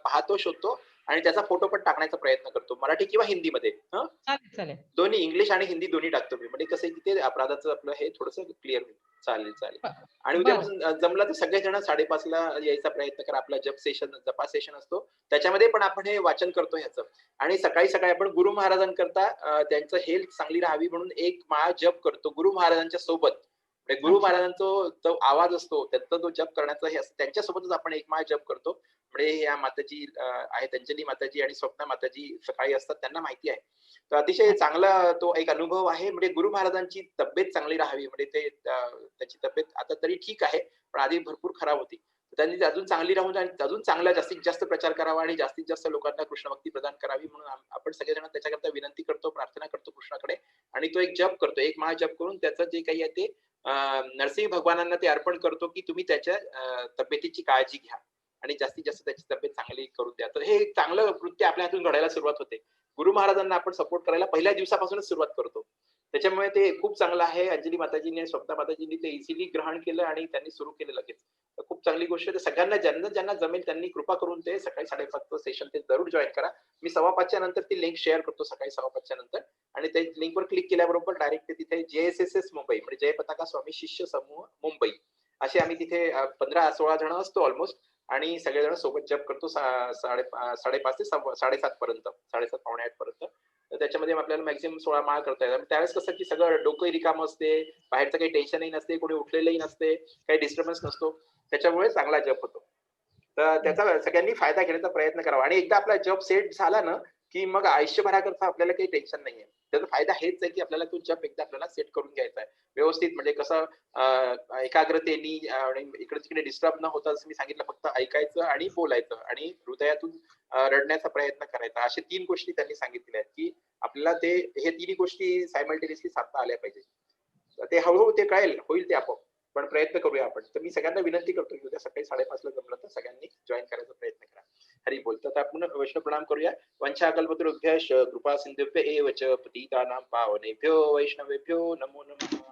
A: पाहतो, शोधतो आणि त्याचा फोटो पण टाकण्याचा प्रयत्न करतो, मराठी किंवा हिंदीमध्ये.
B: चालेल.
A: दोन्ही इंग्लिश आणि हिंदी दोन्ही टाकतो मी. म्हणजे कसं आहे की ते अपराधाचं आपलं हे थोडंसं क्लिअर होईल. चालेल. आणि उद्यापासून जमलं तर सगळेजण 5:30 ला यायचा प्रयत्न करा. आपला जपा सेशन असतो. त्याच्यामध्ये पण आपण हे वाचन करतो ह्याचं. आणि सकाळी आपण गुरु महाराजांकरता त्यांचं हेल्थ चांगली राहावी म्हणून एक माळा जप करतो गुरु महाराजांच्या सोबत. म्हणजे गुरु महाराजांचा जो आवाज असतो, त्यांचा जो जप करण्याचा हे असतं, त्यांच्यासोबतच आपण एक माळ जप करतो. म्हणजे या माताजी आहेत, अंजली माताजी आणि स्वप्ना माताजी सकाळी असतात, त्यांना माहिती आहे. तर अतिशय चांगला तो एक अनुभव आहे. म्हणजे गुरु महाराजांची तब्येत चांगली राहावी म्हणजे ते त्याची तब्येत आता तरी ठीक आहे, पण आधी भरपूर खराब होती. त्यांनी अजून चांगली राहून आणि अजून चांगला जास्तीत जास्त प्रचार करावा आणि जास्तीत जास्त लोकांना कृष्ण भक्ती प्रदान करावी म्हणून आपण सगळेजण त्याच्याकरता विनंती करतो, प्रार्थना करतो कृष्णाकडे आणि तो एक जप करतो. एक माळ जप करून त्याचं जे काही आहे ते नरसिंह भगवानांना ते अर्पण करतो की तुम्ही त्याच्या तब्येतीची काळजी घ्या आणि जास्तीत जास्त त्याची तब्येत चांगली करून द्या. तर हे एक चांगलं कृत्य आपल्या हातून घडायला सुरुवात होते. गुरु महाराजांना आपण सपोर्ट करायला पहिल्या दिवसापासूनच सुरुवात करतो. त्याच्यामुळे ते खूप चांगलं आहे. अंजली माताजीने, स्वप्ना माताजींनी ते इझिली ग्रहण केलं आणि त्यांनी सुरू केलं लगेच. तर खूप चांगली गोष्ट आहे. सगळ्यांना ज्यांना जमेल त्यांनी कृपा करून ते सकाळी 5:30 सेशन ते जरूर जॉईन करा. मी 5:15 नंतर ती लिंक शेअर करतो सकाळी 5:15 नंतर आणि त्या लिंकवर क्लिक केल्याबरोबर डायरेक्ट तिथे JSSS मुंबई म्हणजे जयपताका स्वामी शिष्य समूह मुंबई असे आम्ही तिथे 15-16 जण असतो ऑलमोस्ट आणि सगळेजण सोबत जप करतो 5:30 ते 7:30 पर्यंत, 7:30 पावणे 8 पर्यंत. तर त्याच्यामध्ये आपल्याला मॅक्सिमम 16 माळ करता येतात. त्यावेळेस कसं की सगळं डोकंही रिकामं असते, बाहेरचं काही टेन्शनही नसते, कोणी उठलेलंही नसते, काही डिस्टर्बन्स नसतो. त्याच्यामुळे चांगला जप होतो. तर त्याचा सगळ्यांनी फायदा घेण्याचा प्रयत्न करावा आणि एकदा आपला जप सेट झाला ना की मग आयुष्यभराकरता आपल्याला काही टेन्शन नाहीये. त्याचा फायदा हेच आहे की आपल्याला तो जप एकदा आपल्याला सेट करून घ्यायचा आहे व्यवस्थित. म्हणजे कसं एकाग्रतेने आणि इकडे तिकडे डिस्टर्ब न होता, जसं मी सांगितलं, फक्त ऐकायचं आणि बोलायचं आणि हृदयातून रडण्याचा प्रयत्न करायचा. अशा 3 गोष्टी त्यांनी सांगितलेल्या आहेत की आपल्याला हे तिन्ही गोष्टी सायमल्टेनियसली साधता आल्या पाहिजे. ते हळूहळू ते कळेल, होईल ते आपोआप, पण प्रयत्न करूया आपण. तर मी सगळ्यांना विनंती करतो की उद्या सकाळी 5:30 ला जमलं तर सगळ्यांनी जॉईन करायचा प्रयत्न करा. हरी बोल. तर आपण वैष्णव प्रणाम करूया. वंशाकल्पतरुभ्यश्च कृपा सिंधुभ्य एव च पतितानां पावनेभ्यो वैष्णवेभ्यो नमो नमः.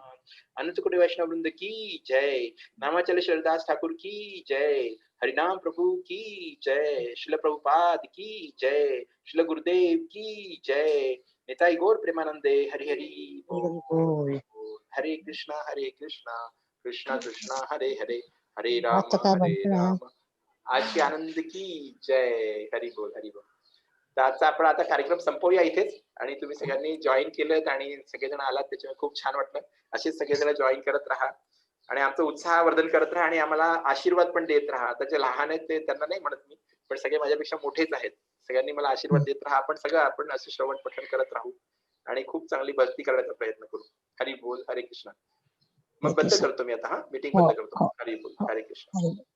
A: अनंतकोटी वैष्णव वृंद की जय. नामाचल शरदास ठाकुर की जय. हरिनाम प्रभु की जय. श्रील प्रभुपाद की जय. श्रील गुरुदेव की जय. निताई गौर प्रेमानंदे. हरि हरि बोल. हरे कृष्णा कृष्णा कृष्णा हरे हरे, हरे राम. आजची आनंद की जय. हरी बोल, हरी बोल. तर आजचा आपण आता कार्यक्रम संपवूया इथेच आणि तुम्ही सगळ्यांनी जॉईन केलं आणि सगळेजण आलात त्याच्यामुळे खूप छान वाटलं. असेच सगळेजण जॉईन करत राहा आणि आमचं उत्साहवर्धन करत राहा आणि आम्हाला आशीर्वाद पण देत राहा. आता जे लहान आहेत ते त्यांना नाही म्हणत मी, पण सगळे माझ्यापेक्षा मोठेच आहेत. सगळ्यांनी मला आशीर्वाद देत राहा. आपण असे श्रवण पठण करत राहू आणि खूप चांगली भक्ती करण्याचा प्रयत्न करू. हरी बोल, हरे कृष्ण. मग
C: हरे
A: बंद
C: कृष्ण.
A: करतो मी आता. मीटिंग
C: हो,
A: बंद करतो.
C: हो,
A: हरी बोल,
C: हो.
A: हरे कृष्ण.
C: हरे